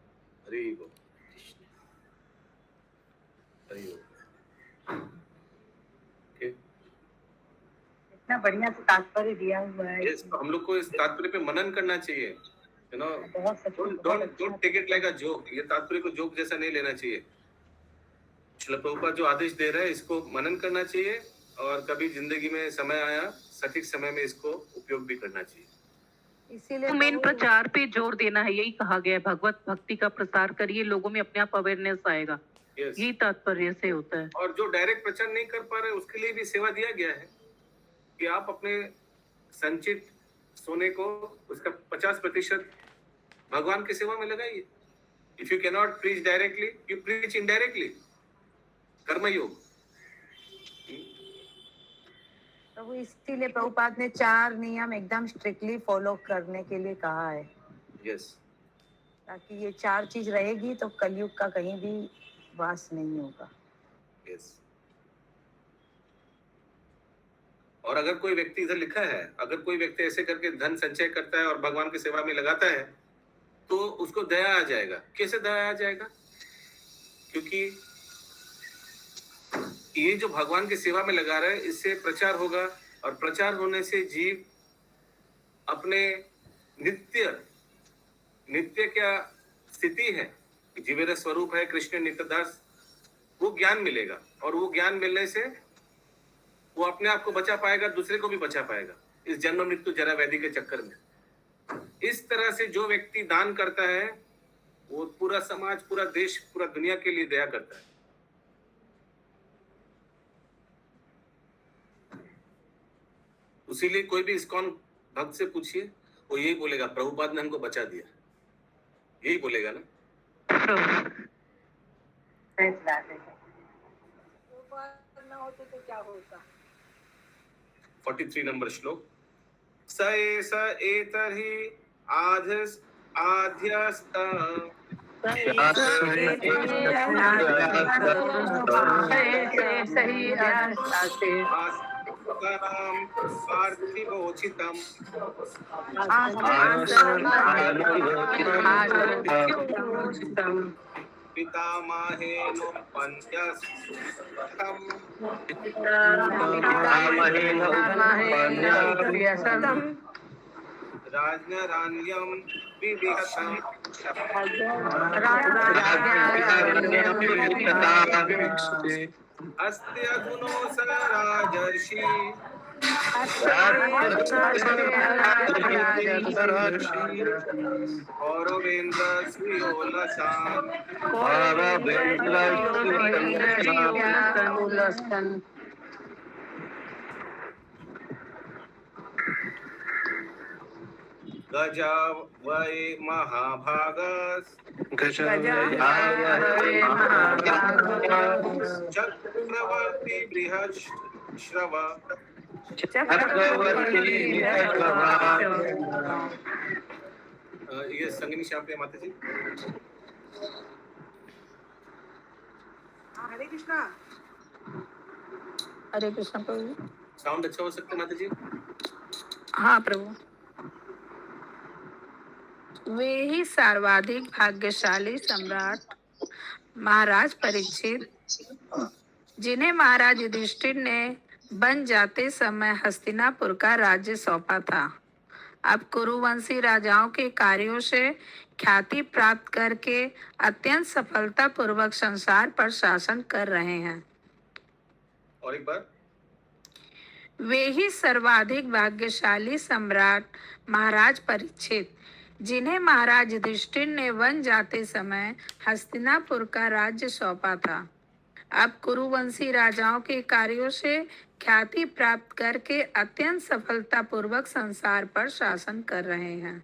इतना बढ़िया से तात्पर्य दिया हुआ है। हम लोग को इस तात्पर्य पे मनन करना चाहिए। You know, don't take it like a joke. ये तात्पर्य को जोक जैसा नहीं लेना चाहिए। श्रील प्रभुपाद जो आदेश दे रहे हैं इसको मनन करना चाहिए और कभी जिंदगी में समय आया सटीक समय में इसको उपयोग भी करना चाहिए। तो मेन प्रचार पे जोर देना है, यही कहा गया है, भगवत भक्ति का प्रसार करिए, लोगों में अपने आप अवेयरनेस आएगा। यही तात्पर्य से होता है। और जो डायरेक्ट प्रचार नहीं कर पा रहे उसके लिए भी सेवा दिया गया है कि आप अपने संचित सोने को उसका 50% भगवान की सेवा में लगाइए। If you can not preach directly, you preach indirectly. कर्मयोग। तो इसीलिए प्रभुपाद ने 4 नियम एकदम स्ट्रिक्टली फॉलो करने के लिए कहा है। यस। ताकि ये 4 चीज रहेगी तो कलयुग का कहीं भी वास नहीं होगा। यस। और अगर कोई व्यक्ति इधर लिखा है, अगर कोई व्यक्ति ऐसे करके धन संचय करता है और भगवान की सेवा में लगाता है तो उसको दया आ जाएगा। कैसे दया आ जाएगा? क्योंकि ये जो भगवान की सेवा में लगा रहा है इससे प्रचार होगा और प्रचार होने से जीव अपने नित्य क्या स्थिति है, जीवेर स्वरूप है कृष्ण नित्यदास, वो ज्ञान मिलेगा और वो ज्ञान मिलने से वो अपने आप को बचा पाएगा, दूसरे को भी बचा पाएगा इस जन्म मृत्यु जरा व्याधि के चक्कर में। इस तरह से जो व्यक्ति दान करता है वो पूरा समाज, पूरा देश, पूरा दुनिया के लिए दया करता है। इसीलिए कोई भी इस्कॉन भक्त से पूछिए वो यही बोलेगा, प्रभुपाद ने हमको बचा दिया, यही बोलेगा ना। ना होते तो क्या होता? 43 नंबर श्लोक। स एष एतर्हि आध्यस्त पार्थिवोचितम् पितामहेन पञ्चस्तं राजरान्यं विविहतम् अस्ति अधुनो स राजर्षि कौरवेन्द्र श्रियोलसान् गजा वै महाभागस् चक्रवर्ती बृहश्रव चक्रवर्ती ये संगिनी श्याम प्रिया माता जी। हरे कृष्णा। हरे कृष्ण प्रभु। साउंड अच्छा हो सकता है माता जी? हाँ प्रभु। वे ही सर्वाधिक भाग्यशाली सम्राट महाराज परीक्षित, जिन्हें महाराज युधिष्ठिर ने बन जाते समय हस्तिनापुर का राज्य सौंपा था, अब कुरुवंशी राजाओं के कार्यों से ख्याति प्राप्त करके अत्यंत सफलतापूर्वक संसार पर शासन कर रहे हैं। और एक बार, वे ही सर्वाधिक भाग्यशाली सम्राट महाराज परीक्षित, जिन्हें महाराज युधिष्ठिर ने वन जाते समय हस्तिनापुर का राज्य सौंपा था, अब कुरुवंशी राजाओं के कार्यों से ख्याति प्राप्त करके अत्यंत सफलतापूर्वक संसार पर शासन कर रहे हैं।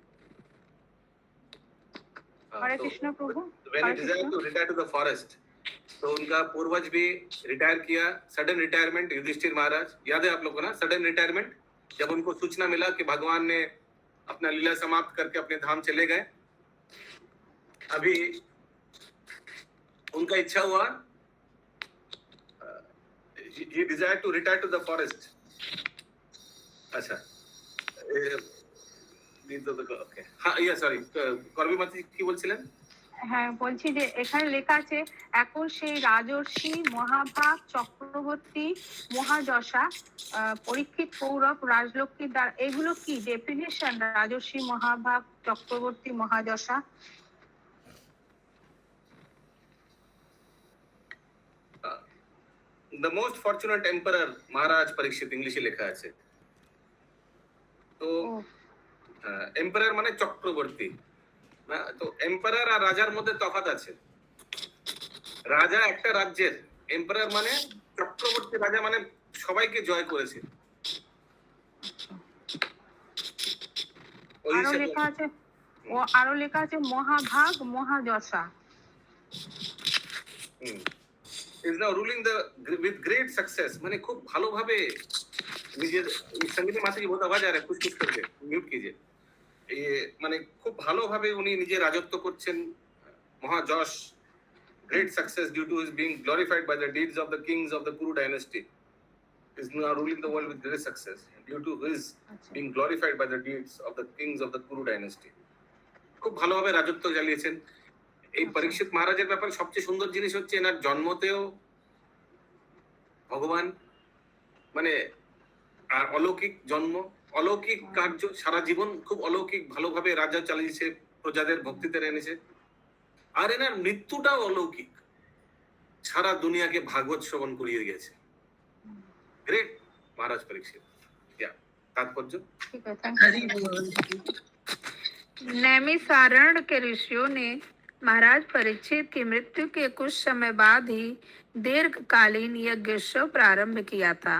हरे कृष्ण प्रभु। when he desired to retire to the forest, तो उनका पूर्वज भी रिटायर किया, सडन रिटायरमेंट। युधिष्ठिर महाराज, याद है आप लोगों को ना सडन रिटायरमेंट, जब उनको सूचना मिला कि भगवान ने अपना लीला समाप्त करके अपने धाम चले गए, अभी उनका इच्छा हुआ, he desired to retire to the forest। अच्छा, okay, हाँ, yeah, sorry, করবি মাতি কি বলছিলেন? হ্যাঁ, বলছি যে এখানে লেখা আছে এখন সেই রাজর্ষি মহাভাগ চক্রবর্তী মহাযশা পরীক্ষিত কৌরব রাজলক্ষ্মীর দ্বারা, এগুলো কি ডেফিনেশন? রাজর্ষি মহাভাগ চক্রবর্তী মহাযশা। The most fortunate emperor মহারাজ পরীক্ষিত ইংলিশে লেখা আছে। তো এম্পারার মানে চক্রবর্তী, তো এম্পারার আর রাজার মধ্যে তফাৎ আছে। রাজা একটা রাজ্যের, এম্পারার মানে চক্রবর্তী রাজা মানে সবাইকে জয় করেছে। আরো লেখা আছে মহাভাগ মহাযশা। is now ruling the with great success, মানে খুব ভালোভাবে নিজের সঙ্গীতে মাথায় বহুত আওয়াজ আর কুছ করতে মিউট कीजिए। ये মানে খুব ভালোভাবে উনি নিজে রাজত্ব করছেন। মহাযশ, great success due to his being glorified by the deeds of the kings of the Kuru dynasty, is now ruling the world with great success due to his being glorified by the deeds of the kings of the Kuru dynasty। খুব ভালোভাবে রাজত্ব চালিয়েছেন। এই পরীক্ষিত মহারাজের ব্যাপারে সবচেয়ে সুন্দর জিনিস হচ্ছে এনার জন্মতেও ভগবান মানে আর অলৌকিক জন্ম, অলৌকিক কার্য, সারা জীবন খুব অলৌকিক ভালোভাবে রাজা চালিয়েছে, প্রজাদের ভক্তিতে এনেছে। আর এনার মৃত্যুটাও অলৌকিক, সারা দুনিয়াকে ভাগবত শ্রবণ করিয়ে গেছে। গ্রেট মহারাজ পরীক্ষিত। तात्पर्य नैमिषारण्य के ऋषियों ने महाराज परीक्षित की मृत्यु के कुछ समय बाद ही दीर्घकालीन यज्ञोत्सव प्रारंभ किया था।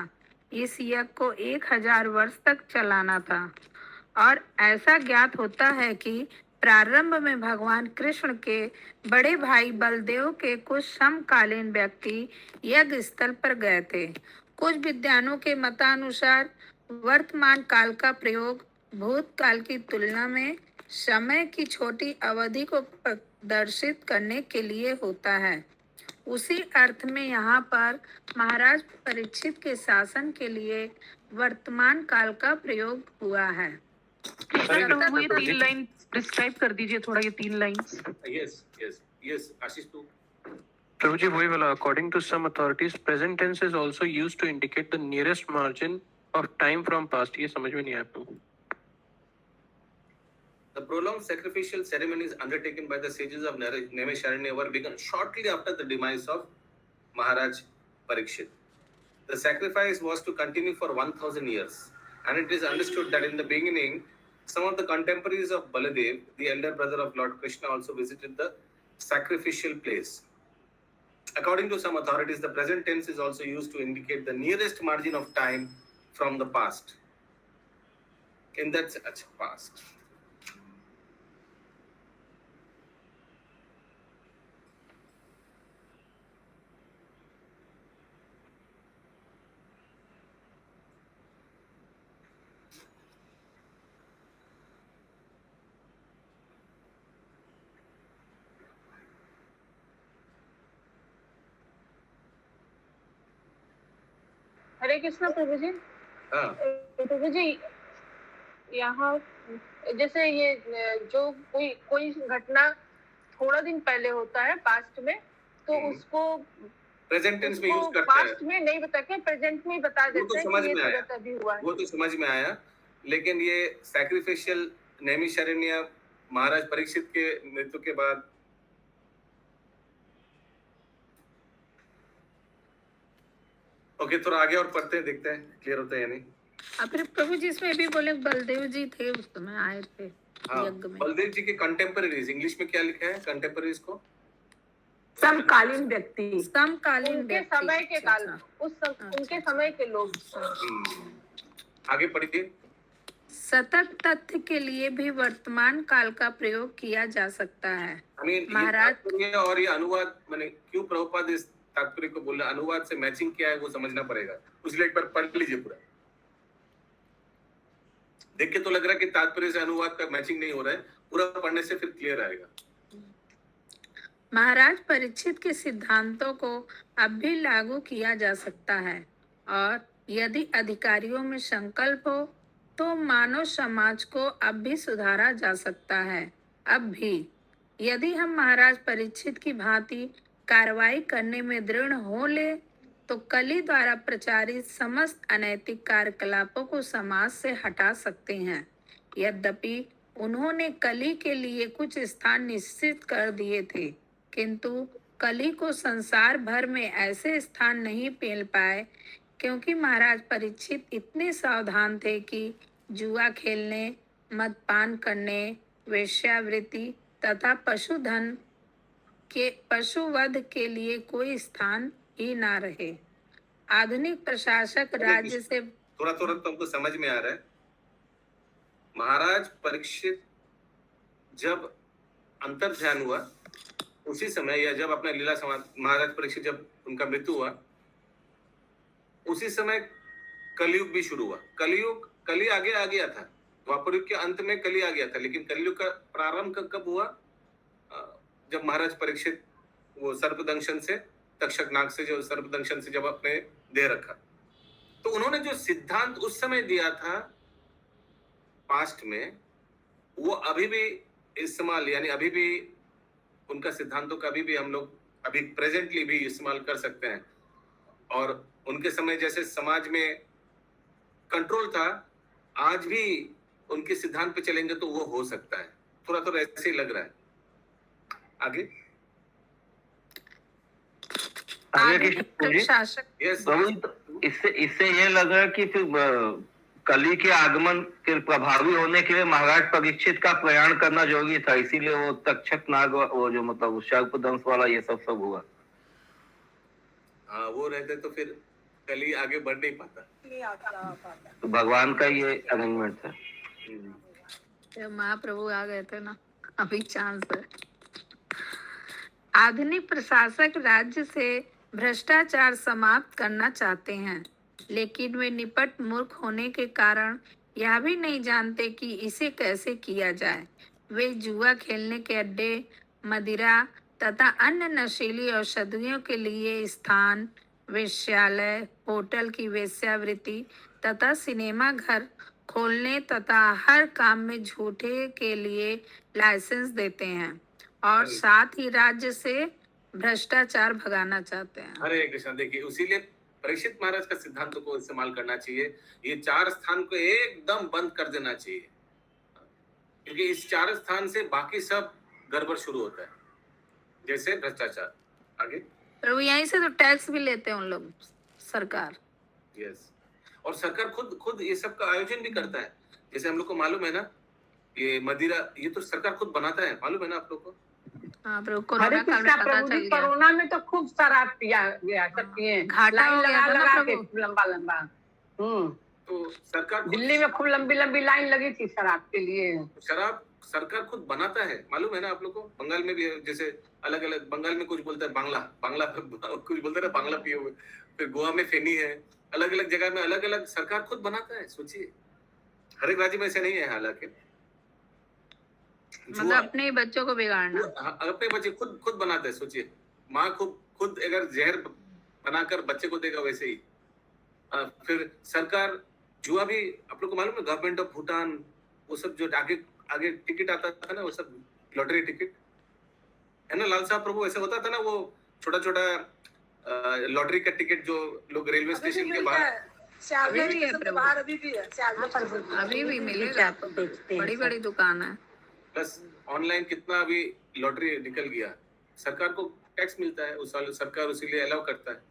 इस यज्ञ को 1000 वर्ष तक चलाना था और ऐसा ज्ञात होता है कि प्रारंभ में भगवान कृष्ण के बड़े भाई बलदेव के कुछ समकालीन व्यक्ति यज्ञ स्थल पर गए थे। कुछ विद्वानों के मतानुसार वर्तमान काल का प्रयोग भूतकाल की तुलना में समय की छोटी अवधि को प्रदर्शित करने के लिए होता है। उसी अर्थ में यहाँ पर महाराज परीक्षित के शासन के लिए वर्तमान काल का प्रयोग हुआ है। प्रभु ये 3 लाइन डिस्क्राइब कर दीजिए थोड़ा, ये 3 लाइन। यस आशीष तू। प्रभु जी वही वाला, according to some authorities present tense is also used to indicate the nearest margin of time from past। ये समझ में नहीं आया प्रभु। The prolonged sacrificial ceremonies undertaken by the sages of Naimisharanya were begun shortly after the demise of Maharaj Parikshit. The sacrifice was to continue for 1000 years, and it is understood that in the beginning, some of the contemporaries of Baladev, the elder brother of Lord Krishna, also visited the sacrificial place. According to some authorities, the present tense is also used to indicate the nearest margin of time from the past. In that past. हरे कृष्ण प्रभु जी। हाँ प्रभु जी, यहाँ जैसे ये जो कोई घटना थोड़ा दिन पहले होता है पास्ट में, तो उसको प्रेजेंट टेंस में यूज करते हैं। पास्ट में नहीं बता के प्रेजेंट में ही बता देते हैं कि ये तुरंत अभी हुआ है। वो तो समझ में आया, लेकिन ये सैक्रिफिशियल नैमिषारण्य महाराज परीक्षित के मृत्यु के बाद ओके, थोड़ा आगे और पढ़ते हैं, देखते हैं क्लियर होता है या नहीं। फिर प्रभु जी इसमें भी बोले बलदेव जी थे उस समय आए थे हाँ, यज्ञ में। बलदेव जी के कंटेम्पररीज, इंग्लिश में क्या लिखा है कंटेम्पररीज को? समकालीन व्यक्ति, समकालीन उनके व्यक्ति। समय के काल, उनके समय के लोग। आगे पढ़िए। सतत तथ्य के लिए भी वर्तमान काल का प्रयोग किया जा सकता है। महाराज और ये अनुवाद, मैंने क्यों प्रभुपाद इस तात्पर्य को बोल रहे, अनुवाद से मैचिंग क्या है वो समझना पड़ेगा, उसलिए एक बार पढ़ लीजिए पूरा। देख के तो लग रहा है कि तात्पर्य से अनुवाद का मैचिंग नहीं हो रहा है, पूरा पढ़ने से फिर क्लियर आएगा। महाराज परीक्षित के सिद्धांतों को अब भी लागू किया जा सकता है, और यदि अधिकारियों में संकल्प हो तो मानव समाज को अब भी सुधारा जा सकता है। अब भी यदि हम महाराज परीक्षित की भांति कार्रवाई करने में दृढ़ हो ले तो कली द्वारा प्रचारित समस्त अनैतिक कार्यकलापों को समाज से हटा सकते हैं। यद्यपि उन्होंने कली के लिए कुछ स्थान निश्चित कर दिए थे, किंतु कली को संसार भर में ऐसे स्थान नहीं मिल पाए, क्योंकि महाराज परीक्षित इतने सावधान थे कि जुआ खेलने, मदपान करने, वेश्यावृत्ति तथा पशुवध के लिए कोई स्थान ही ना रहे। आधुनिक प्रशासक राज्य से थोड़ा तुमको समझ में आ रहा है। महाराज परीक्षित जब अंतर ध्यान हुआ उसी समय, या जब अपना लीला समाज, महाराज परीक्षित जब उनका मृत्यु हुआ उसी समय कलयुग भी शुरू हुआ। कली आगे आ गया था, द्वापर युग के अंत में कली आ गया था, लेकिन कलयुग का प्रारंभ कब हुआ? जब महाराज परीक्षित वो सर्पदंशन से, तक्षक नाग से जो सर्पदंशन से जब अपने दे रखा, तो उन्होंने जो सिद्धांत उस समय दिया था पास्ट में, वो अभी भी इस्तेमाल, यानी अभी भी उनका सिद्धांतों का अभी भी हम लोग अभी प्रेजेंटली भी इस्तेमाल कर सकते हैं। और उनके समय जैसे समाज में कंट्रोल था, आज भी उनके सिद्धांत पे चलेंगे तो वो हो सकता है। थोड़ा ऐसे ही लग रहा है। आगे इससे ये लग रहा है कि फिर कली के आगमन के प्रभावी होने के लिए महाराज परीक्षित का प्रयाण करना जरूरी था, इसीलिए वो तक्षक नाग, वो जो मतलब सर्पदंश वाला ये सब हुआ। हाँ, वो रहते तो फिर कली आगे बढ़ नहीं पाता। तो भगवान का ये अरेंजमेंट था। महाप्रभु आ गए थे ना, अभी चांस है। आधुनिक प्रशासक राज्य से भ्रष्टाचार समाप्त करना चाहते हैं, लेकिन वे निपट मूर्ख होने के कारण यह भी नहीं जानते कि इसे कैसे किया जाए। वे जुआ खेलने के अड्डे, मदिरा तथा अन्य नशीली औषधियों के लिए स्थान, वेश्यालय, होटल की वेश्यावृत्ति तथा सिनेमा घर खोलने तथा हर काम में झूठे के लिए लाइसेंस देते हैं, और साथ ही राज्य से भ्रष्टाचार भगाना चाहते हैं। हरे कृष्ण। देखिए, उसीलिए परीक्षित महाराज का सिद्धांत को इस्तेमाल करना चाहिए। ये 4 स्थान को एकदम बंद कर देना चाहिए, क्योंकि इस 4 स्थान से बाकी सब गड़बड़ शुरू होता है, जैसे भ्रष्टाचार। आगे प्रभु, यहीं से तो टैक्स भी लेते हैं उन लोग, सरकार। यस, और सरकार खुद ये सब का आयोजन भी करता है। जैसे हम लोग को मालूम है ना, ये मदिरा, ये तो सरकार खुद बनाता है, मालूम है ना आप लोग को? हाँ प्रभु, हरे कृष्णा प्रभु जी, कोरोना में तो खूब शराब पिया गया, सब पिए, लाइन लगा के लंबा। तो सरकार, दिल्ली में खूब लंबी लाइन लगी थी शराब के लिए। शराब सरकार खुद बनाता है, मालूम है ना आप लोग को? बंगाल में भी जैसे अलग अलग, बंगाल में कुछ बोलते हैं बांग्ला कुछ बोलते हैं बांग्ला पिए हुए, फिर गोवा में फेनी है, अलग अलग जगह में अलग अलग सरकार खुद बनाता है। सोचिए, हर एक राज्य में ऐसे नहीं है। हालांकि मतलब अपने बच्चों को बिगाड़ना, अपने बच्चे खुद बनाते हैं। सोचिए, माँ खुद अगर जहर बनाकर बच्चे को देगा, वैसे ही फिर सरकार जुआ भी, आप लोग को मालूम है, गवर्नमेंट ऑफ भूटान, वो सब जो आगे आगे टिकट आता था ना, वो सब लॉटरी टिकट है ना लाल साहब प्रभु, ऐसे होता था ना, वो छोटा छोटा लॉटरी का टिकट जो लोग रेलवे स्टेशन के बाहर, सियालदह अभी भी है स्टेशन के प्रभु। बाहर अभी भी है, सियालदह स्टेशन के बाहर। अभी भी मिलेगा, बड़ी बड़ी दुकान है। प्लस ऑनलाइन कितना अभी लॉटरी निकल गया, सरकार को टैक्स मिलता है, उस सरकार उसीलिए अलाउ करता है।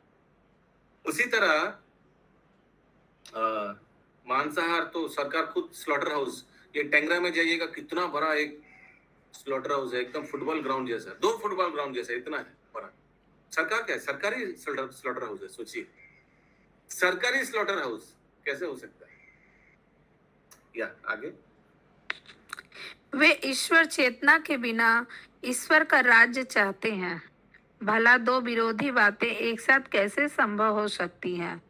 उसी तरह मांसाहार तो सरकार खुद स्लॉटर हाउस, ये टेंगरा में जाइएगा, कितना बड़ा एक स्लॉटर हाउस है, एकदम फुटबॉल ग्राउंड जैसा, 2 फुटबॉल ग्राउंड जैसा, इतना है बड़ा। सरकार क्या है, सरकारी स्लॉटर हाउस है, सोचिए, सरकारी स्लॉटर हाउस कैसे हो सकता है। या आगे, वे ईश्वर चेतना के बिना ईश्वर का राज्य चाहते हैं। भला 2 विरोधी बातें एक साथ कैसे संभव हो सकती हैं?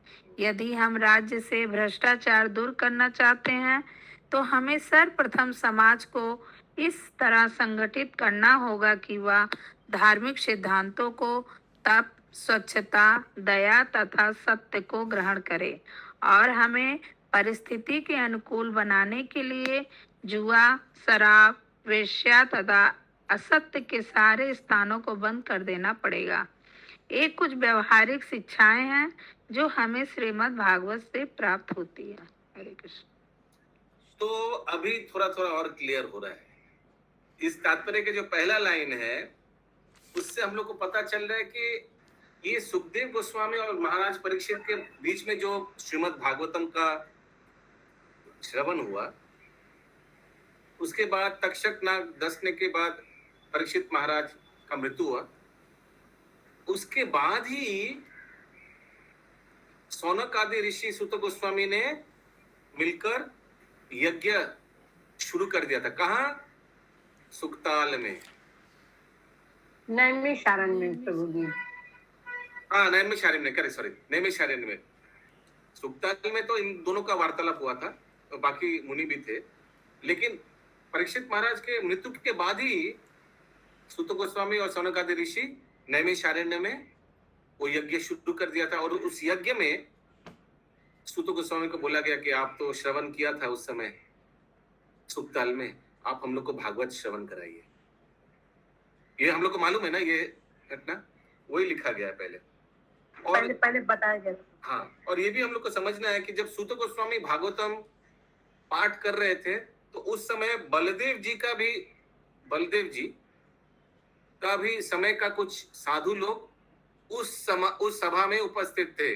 यदि हम राज्य से भ्रष्टाचार दूर करना चाहते हैं तो हमें सर्वप्रथम समाज को इस तरह संगठित करना होगा कि वह धार्मिक सिद्धांतों को, तप, स्वच्छता, दया तथा सत्य को ग्रहण करे, और हमें परिस्थिति के अनुकूल बनाने के लिए जुआ, शराब, वेश्या तथा असत्य के सारे स्थानों को बंद कर देना पड़ेगा। ये कुछ व्यवहारिक शिक्षाएं हैं जो हमें श्रीमद् भागवत से प्राप्त होती है। हरे कृष्ण। तो अभी थोड़ा थोड़ा और क्लियर हो रहा है। इस तात्पर्य के जो पहला लाइन है उससे हम लोग को पता चल रहा है कि ये सुखदेव गोस्वामी और महाराज परीक्षित के बीच में जो श्रीमद् भागवतम का श्रवण हुआ, उसके बाद तक्षक नाग डसने के बाद परीक्षित महाराज का मृत्यु हुआ, उसके बाद ही सौनक आदि ऋषि सुत गोस्वामी ने मिलकर यज्ञ शुरू कर दिया था। कहाँ? सुक्ताल में, नैमिषारण्य में प्रभु जी। हाँ, नैमिषारण्य में, सॉरी, नैमिषारण्य में। सुक्ताल में तो इन दोनों का वार्तालाप हुआ था, तो बाकी मुनि भी थे, लेकिन परीक्षित महाराज के मृत्यु के बाद ही सुत गोस्वामी और सौनक आदि ऋषि नैमिषारण्य में वो यज्ञ शुरू कर दिया था। और उस यज्ञ में सुत गोस्वामी को बोला गया कि आप तो श्रवण किया था उस समय सुक्ताल में, आप हम लोग को भागवत श्रवण कराइए। ये हम लोग को मालूम है ना, ये घटना वही लिखा गया है पहले, और पहले बताया गया। हाँ, और ये भी हम लोग को समझना है कि जब सुत गोस्वामी भागवतम पाठ कर रहे थे तो उस समय बलदेव जी का भी समय का कुछ साधु लोग उस सभा में उपस्थित थे।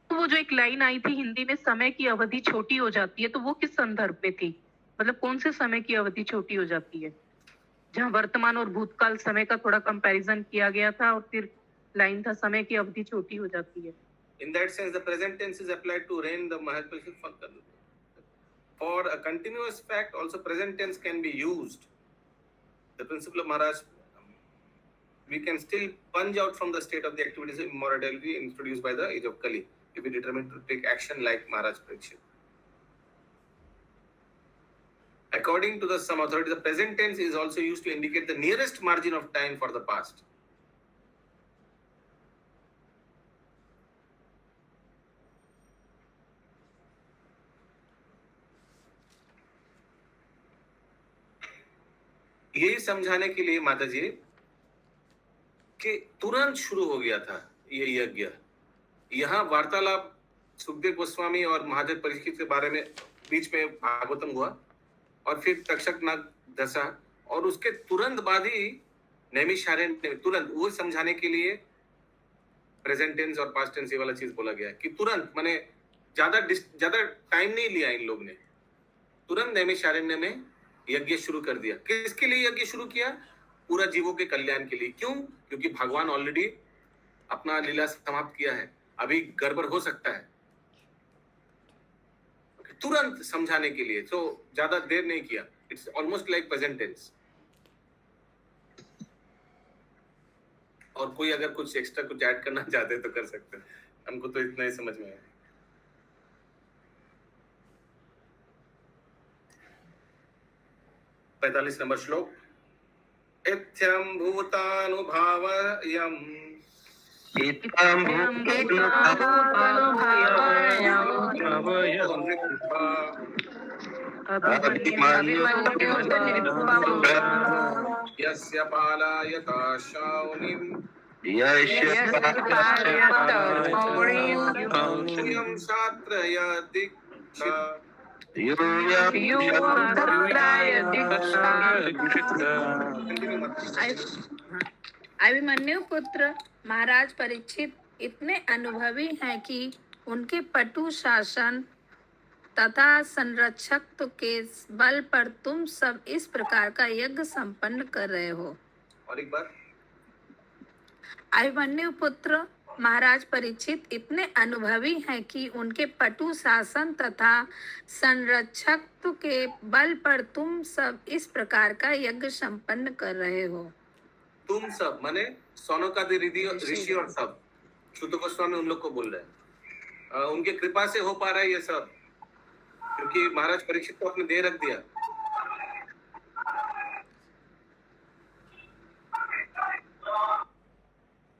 वो जो एक लाइन आई थी हिंदी में, समय की अवधि छोटी हो जाती है, तो वो किस संदर्भ में थी? मतलब कौन से समय की अवधि छोटी हो जाती है? जहाँ वर्तमान और भूतकाल समय का थोड़ा कंपैरिजन किया गया था और फिर लाइन था समय की अवधि छोटी हो जाती है। In that sense, the present tense is applied to reign the Mahaprabhu. For a continuous fact, also present tense can be used. The principle of Maharaj, we can still punch out from the state of the activities of immorality introduced by the age of Kali, if we determine to take action like Maharaj Parikshit. According to some authorities, the present tense is also used to indicate the nearest margin of time for the past. यही समझाने के लिए माता जी कि तुरंत शुरू हो गया था ये यज्ञ। यहाँ वार्तालाप सुखदेव गोस्वामी और महादेव परीक्षित के बारे में बीच में भागवतम हुआ, और फिर तक्षक नाग दशा, और उसके तुरंत बाद ही नैमिषारण्य, तुरंत वो समझाने के लिए प्रेजेंट टेंस और पास्ट टेंस ये वाला चीज बोला गया है कि तुरंत, माने ज्यादा टाइम नहीं लिया इन लोग ने, तुरंत नैमिषारण्य में यज्ञ शुरू कर दिया। किसके लिए यज्ञ शुरू किया? पूरा जीवों के कल्याण के लिए। क्यों? क्योंकि भगवान ऑलरेडी अपना लीला समाप्त किया है, अभी गड़बड़ हो सकता है, तुरंत समझाने के लिए, तो ज्यादा देर नहीं किया। It's almost like present tense. और कोई अगर कुछ एक्स्ट्रा कुछ ऐड करना चाहते तो कर सकते हैं। हमको तो इतना ही समझ में आया। पैंतालीस नंबर श्लोक। इत्थं भूतानुभावयम् यस्य पालायता शाओनिम् यूयं शात्रय दीक्षा अभिमन्यु पुत्र महाराज परीक्षित इतने अनुभवी हैं कि उनके पटु शासन तथा संरक्षक के बल पर तुम सब इस प्रकार का यज्ञ संपन्न कर रहे हो। और एक बार। अभिमन्यु पुत्र महाराज परीक्षित इतने अनुभवी हैं कि उनके पटु शासन तथा संरक्षक के बल पर तुम सब इस प्रकार का यज्ञ संपन्न कर रहे हो। तुम सब माने सौनकादि ऋषि और सब, सूत गोस्वामी उन लोग को बोल रहे हैं। उनके कृपा से हो पा रहा है ये सब, क्योंकि महाराज परीक्षित को आपने दे रख दिया।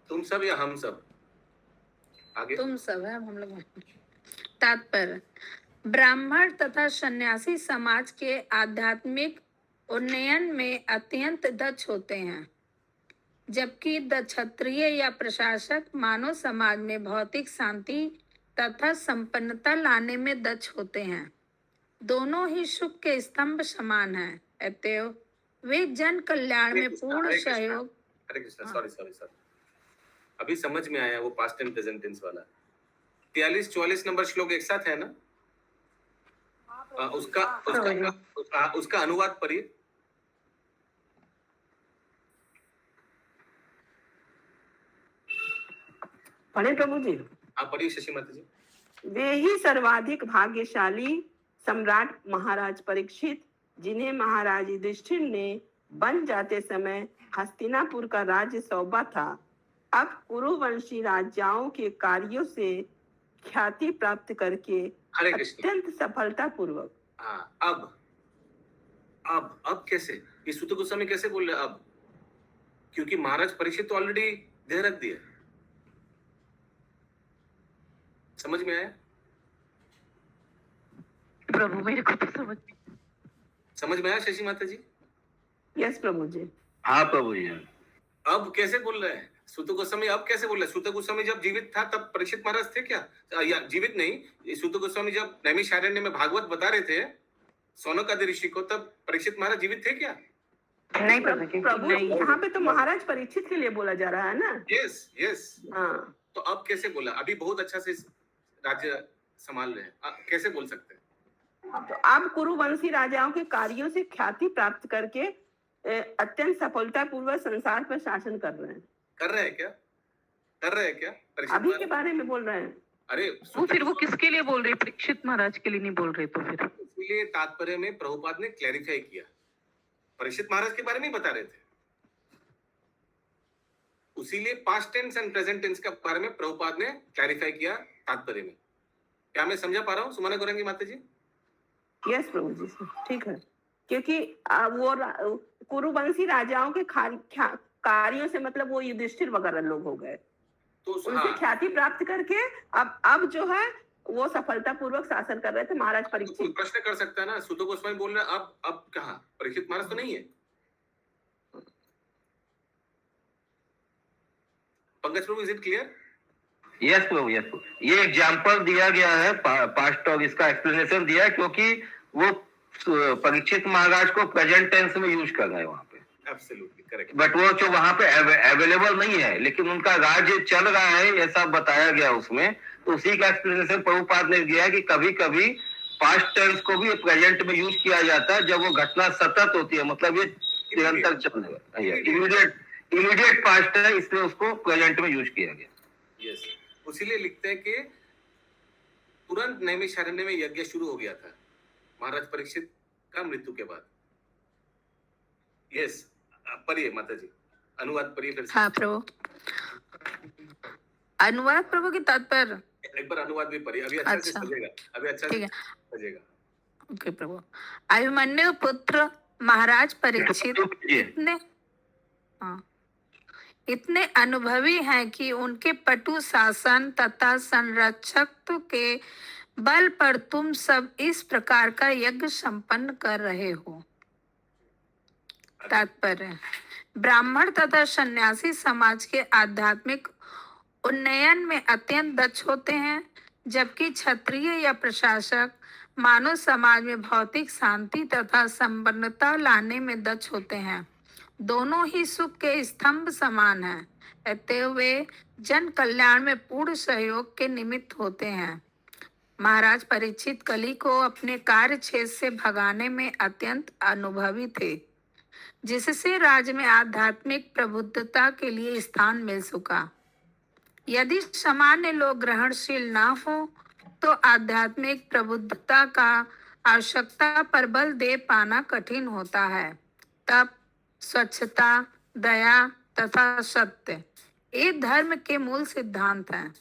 तुम सब या हम सब? आगे तुम सब है, हम लोग। तात्पर्य, ब्राह्मण तथा सन्यासी समाज के आध्यात्मिक उन्नयन में अत्यंत दक्ष होते हैं, जबकि क्षत्रिय या प्रशासक मानव समाज में भौतिक शांति तथा संपन्नता लाने में दक्ष होते हैं। दोनों ही सुख के स्तंभ समान हैं, अतएव वे जन कल्याण में पूर्ण सहयोग। हरे कृष्णा, सॉरी अभी समझ में आया वो पास्ट एंड प्रेजेंट टेंस वाला। 43-44 नंबर श्लोक एक साथ है ना? उसका अनुवाद पढ़िए। पढ़े प्रभु जी? आप पढ़िए शशि माता जी। वे ही सर्वाधिक भाग्यशाली सम्राट महाराज परीक्षित, जिन्हें महाराज युधिष्ठिर ने बन जाते समय हस्तिनापुर का राज्य सौंपा था, अब कुरुवंशी राजाओं के कार्यों से ख्याति प्राप्त करके अत्यंत सफलता पूर्वक। अब कैसे ये सूत गोस्वामी कैसे बोल रहे? अब क्योंकि महाराज परीक्षित तो ऑलरेडी दे रख दिया। समझ में आया प्रभु? मेरे को तो समझ में आया शशि माता जी? यस प्रभु जी। हाँ प्रभु जी। अब कैसे बोल रहे हैं सूत गोस्वामी? अब कैसे बोल रहे हैं? सूत गोस्वामी जब जीवित था तब परीक्षित महाराज थे क्या? या जीवित नहीं, सूत गोस्वामी जब नैमिषारण्य में भागवत बता रहे थे सौनकादि ऋषि को, तब परीक्षित महाराज जीवित थे क्या? नहीं प्रभु, यहाँ पे तो महाराज परीक्षित के लिए बोला जा रहा है ना। यस। हाँ, तो अब कैसे बोला? अभी बहुत अच्छा से राज्य संभाल रहे हैं, कैसे बोल सकते हैं? तो अब कुरुवंशी राजाओं के कार्यों से ख्याति प्राप्त करके अत्यंत सफलता पूर्वक संसार पर शासन कर रहे हैं। कर रहे हैं क्या? अभी के बारे में बोल रहे हैं। अरे वो फिर वो किसके लिए बोल रहे? परीक्षित महाराज के लिए नहीं बोल रहे तो फिर? इसलिए तात्पर्य में प्रभुपाद ने क्लैरिफाई किया, परीक्षित महाराज के बारे में बता रहे थे, उसीलिए past tense and present tense के बारे में प्रभुपाद ने क्लैरिफाई किया तात्पर्य में। क्या मैं समझा पा रहा हूँ सुमाना गौरंगी माता जी? यस प्रभु जी, ठीक है। क्योंकि वो कुरुवंशी राजाओं के कार्यों से मतलब वो युधिष्ठिर वगैरह लोग हो गए, तो उनसे ख्याति प्राप्त करके अब जो है वो सफलता पूर्वक शासन कर रहे थे महाराज परीक्षित। प्रश्न कर सकता है ना, सूत गोस्वामी बोल रहे हैं अब कहा? परीक्षित महाराज तो नहीं है। Pankaj Prabhu, is it clear? Yes Prabhu, yes Prabhu. ये एग्जाम्पल दिया गया है पास्ट और इसका एक्सप्लेनेशन दिया, क्योंकि वो परीक्षित महाराज को प्रेजेंट टेंस में यूज कर रहे हैं वहां पे। Absolutely correct. बट वो जो वहां पे अवेलेबल नहीं है, लेकिन उनका राज्य चल रहा है ऐसा बताया गया उसमें, तो उसी का एक्सप्लेनेशन प्रभुपाद ने दिया कि कभी कभी पास्ट टेंस को भी प्रेजेंट में यूज किया जाता है जब वो घटना सतत होती है, मतलब ये निरंतर चलने वाला इमीडिएट पास्ट है, इसलिए उसको प्रेजेंट में यूज किया गया। यस, उसीलिए लिखते हैं कि तुरंत नैमिषारण्य में यज्ञ शुरू हो गया था महाराज परीक्षित का मृत्यु के बाद। यस, पढ़िए माता जी, अनुवाद पढ़िए फिर से। हाँ प्रभु। अनुवाद प्रभु की तात्पर्य। एक बार अनुवाद भी पढ़िए, अभी अच्छा से अच्छा। समझेगा, अभी अच्छा ठीक से है। समझेगा। ओके प्रभु। अभिमन्यु पुत्र महाराज परीक्षित इतने अनुभवी हैं कि उनके पटु शासन तथा संरक्षक के बल पर तुम सब इस प्रकार का यज्ञ संपन्न कर रहे हो। तात्पर्य, ब्राह्मण तथा सन्यासी समाज के आध्यात्मिक उन्नयन में अत्यंत दक्ष होते हैं, जबकि क्षत्रिय या प्रशासक मानव समाज में भौतिक शांति तथा संपन्नता लाने में दक्ष होते हैं। दोनों ही सुख के स्तंभ समान हैं, अतः वे जन कल्याण में पूर्ण सहयोग के निमित्त होते हैं। महाराज परीक्षित कली को अपने कार्य क्षेत्र से भगाने में अत्यंत अनुभवी थे, जिससे राज्य में आध्यात्मिक प्रबुद्धता के लिए स्थान मिल सका। यदि सामान्य लोग ग्रहणशील न हो तो आध्यात्मिक प्रबुद्धता का आवश्यकता पर बल दे पाना कठिन होता है। तब स्वच्छता, दया तथा सत्य ये धर्म के मूल सिद्धांत हैं।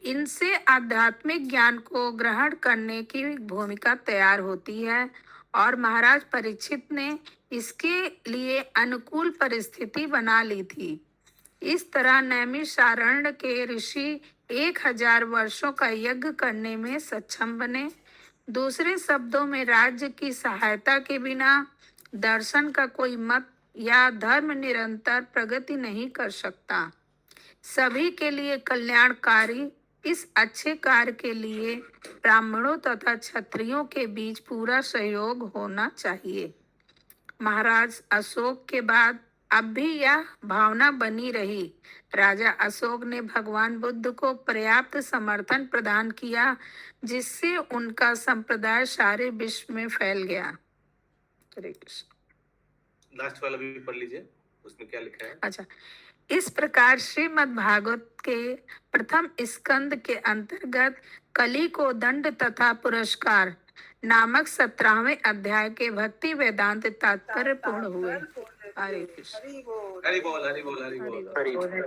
इनसे आध्यात्मिक ज्ञान को ग्रहण करने की भूमिका तैयार होती है और महाराज परीक्षित ने इसके लिए अनुकूल परिस्थिति बना ली थी। इस तरह नैमिषारण्य के ऋषि 1000 वर्षों का यज्ञ करने में सक्षम बने। दूसरे शब्दों में, राज्य की सहायता के बिना दर्शन का कोई मत या धर्म निरंतर प्रगति नहीं कर सकता। सभी के लिए कल्याणकारी इस अच्छे कार्य के लिए ब्राह्मणों तथा क्षत्रियों के बीच पूरा सहयोग होना चाहिए। महाराज अशोक के बाद अब भी यह भावना बनी रही। राजा अशोक ने भगवान बुद्ध को पर्याप्त समर्थन प्रदान किया, जिससे उनका संप्रदाय सारे विश्व में फैल गया। हरे कृष्ण। लास्ट वाला भी पढ़ लीजिए, उसमें क्या लिखा है। अच्छा, इस प्रकार श्रीमद् भागवत के प्रथम स्कंद के अंतर्गत कली को दंड तथा पुरस्कार नामक 17वें अध्याय के भक्ति वेदांत तात्पर्य पूर्ण हुए। हरे कृष्ण। हरि बोल, हरि बोल, हरि बोल।